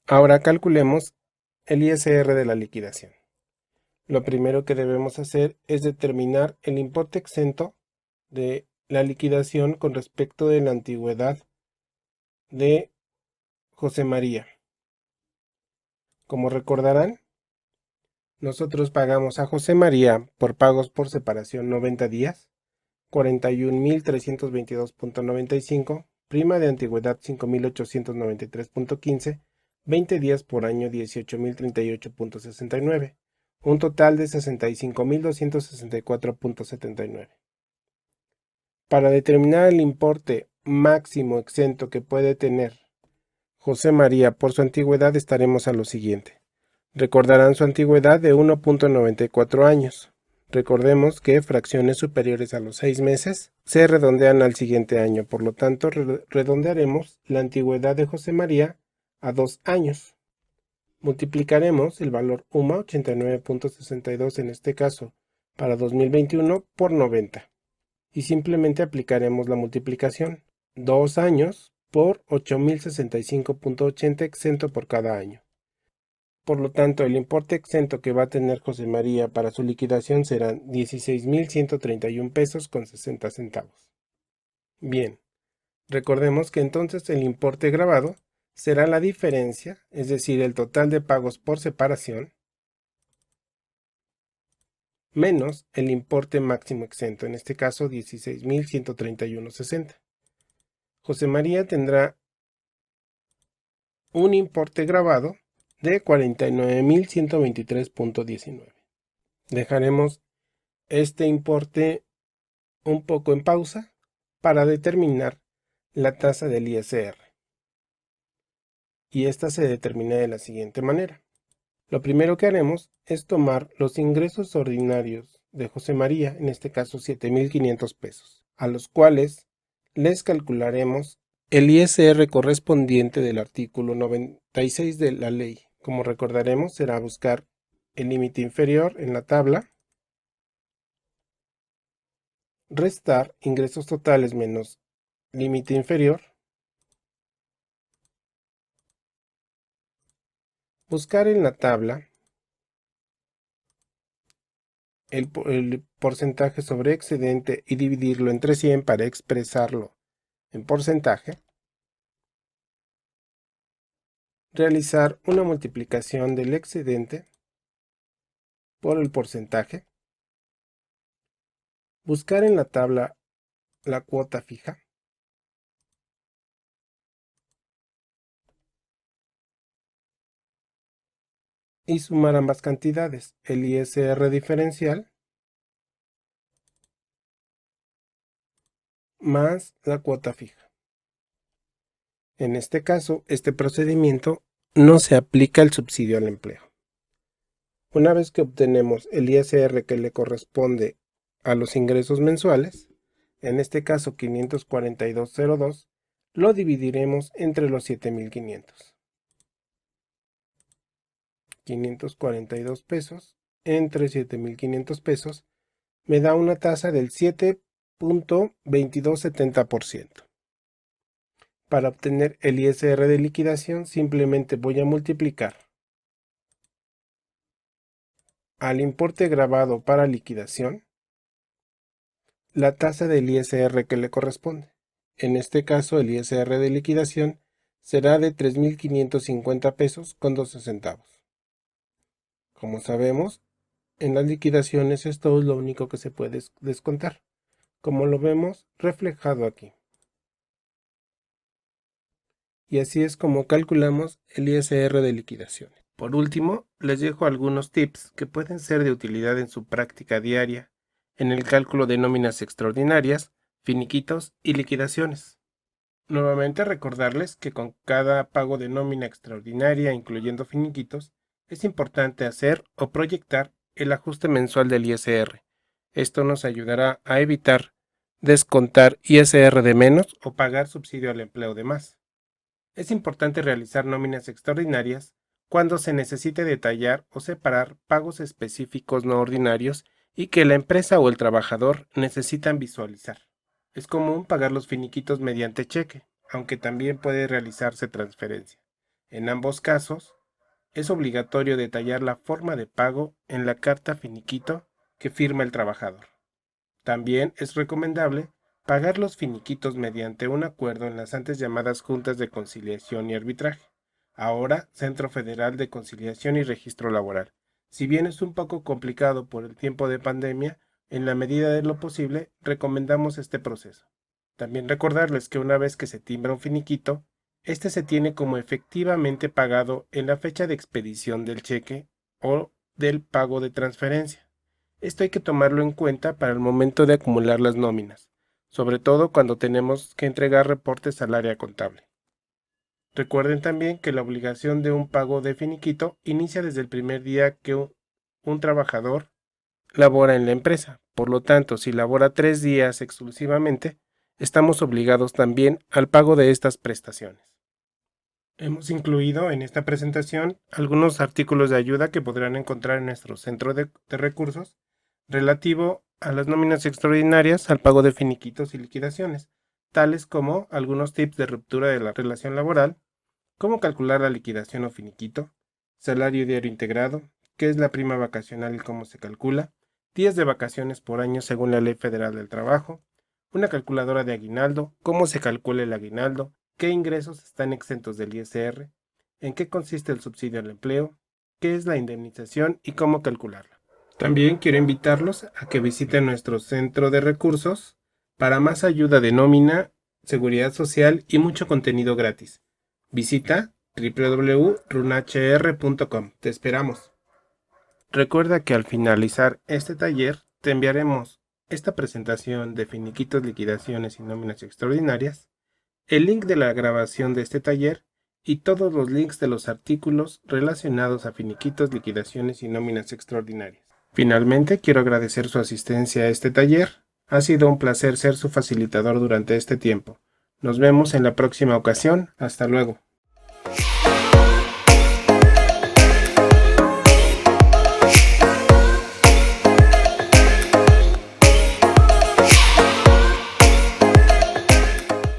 Ahora calculemos el ISR de la liquidación. Lo primero que debemos hacer es determinar el importe exento de la liquidación con respecto de la antigüedad de José María. Como recordarán, nosotros pagamos a José María por pagos por separación 90 días, 41.322.95, prima de antigüedad 5.893.15, 20 días por año 18.038.69, un total de 65.264.79. Para determinar el importe máximo exento que puede tener José María por su antigüedad estaremos a lo siguiente. Recordarán su antigüedad de 1.94 años. Recordemos que fracciones superiores a los 6 meses se redondean al siguiente año, por lo tanto redondearemos la antigüedad de José María a 2 años. Multiplicaremos el valor UMA 89.62 en este caso para 2021 por 90 y simplemente aplicaremos la multiplicación 2 años por 8065.80 exento por cada año. Por lo tanto, el importe exento que va a tener José María para su liquidación serán 16.131 pesos con 60 centavos. Bien, recordemos que entonces el importe grabado será la diferencia, es decir, el total de pagos por separación, menos el importe máximo exento, en este caso 16.131.60. José María tendrá un importe grabado de 49.123.19. Dejaremos este importe un poco en pausa para determinar la tasa del ISR. Y esta se determina de la siguiente manera. Lo primero que haremos es tomar los ingresos ordinarios de José María, en este caso 7.500 pesos, a los cuales les calcularemos el ISR correspondiente del artículo 96 de la ley. Como recordaremos, será buscar el límite inferior en la tabla, restar ingresos totales menos límite inferior, buscar en la tabla el porcentaje sobre excedente y dividirlo entre 100 para expresarlo en porcentaje, realizar una multiplicación del excedente por el porcentaje, buscar en la tabla la cuota fija, y sumar ambas cantidades, el ISR diferencial más la cuota fija. En este caso, este procedimiento no se aplica el subsidio al empleo. Una vez que obtenemos el ISR que le corresponde a los ingresos mensuales, en este caso 542.02, lo dividiremos entre los 7.500. 542 pesos entre 7.500 pesos me da una tasa del 7.2270%. Para obtener el ISR de liquidación simplemente voy a multiplicar al importe grabado para liquidación la tasa del ISR que le corresponde. En este caso el ISR de liquidación será de 3.550 pesos con 12 centavos. Como sabemos, en las liquidaciones esto es lo único que se puede descontar, como lo vemos reflejado aquí. Y así es como calculamos el ISR de liquidaciones. Por último, les dejo algunos tips que pueden ser de utilidad en su práctica diaria en el cálculo de nóminas extraordinarias, finiquitos y liquidaciones. Nuevamente recordarles que con cada pago de nómina extraordinaria, incluyendo finiquitos, es importante hacer o proyectar el ajuste mensual del ISR. Esto nos ayudará a evitar descontar ISR de menos o pagar subsidio al empleo de más. Es importante realizar nóminas extraordinarias cuando se necesite detallar o separar pagos específicos no ordinarios y que la empresa o el trabajador necesitan visualizar. Es común pagar los finiquitos mediante cheque, aunque también puede realizarse transferencia. En ambos casos, es obligatorio detallar la forma de pago en la carta finiquito que firma el trabajador. También es recomendable pagar los finiquitos mediante un acuerdo en las antes llamadas Juntas de Conciliación y Arbitraje, ahora Centro Federal de Conciliación y Registro Laboral. Si bien es un poco complicado por el tiempo de pandemia, en la medida de lo posible recomendamos este proceso. También recordarles que una vez que se timbra un finiquito, este se tiene como efectivamente pagado en la fecha de expedición del cheque o del pago de transferencia. Esto hay que tomarlo en cuenta para el momento de acumular las nóminas, sobre todo cuando tenemos que entregar reportes al área contable. Recuerden también que la obligación de un pago de finiquito inicia desde el primer día que un trabajador labora en la empresa. Por lo tanto, si labora 3 días exclusivamente, estamos obligados también al pago de estas prestaciones. Hemos incluido en esta presentación algunos artículos de ayuda que podrán encontrar en nuestro centro de recursos relativo a las nóminas extraordinarias, al pago de finiquitos y liquidaciones, tales como algunos tips de ruptura de la relación laboral, cómo calcular la liquidación o finiquito, salario diario integrado, qué es la prima vacacional y cómo se calcula, días de vacaciones por año según la Ley Federal del Trabajo, una calculadora de aguinaldo, cómo se calcula el aguinaldo, qué ingresos están exentos del ISR, en qué consiste el subsidio al empleo, qué es la indemnización y cómo calcularla. También quiero invitarlos a que visiten nuestro centro de recursos para más ayuda de nómina, seguridad social y mucho contenido gratis. Visita www.runahr.com. Te esperamos. Recuerda que al finalizar este taller te enviaremos esta presentación de finiquitos, liquidaciones y nóminas extraordinarias, el link de la grabación de este taller y todos los links de los artículos relacionados a finiquitos, liquidaciones y nóminas extraordinarias. Finalmente, quiero agradecer su asistencia a este taller. Ha sido un placer ser su facilitador durante este tiempo. Nos vemos en la próxima ocasión. Hasta luego.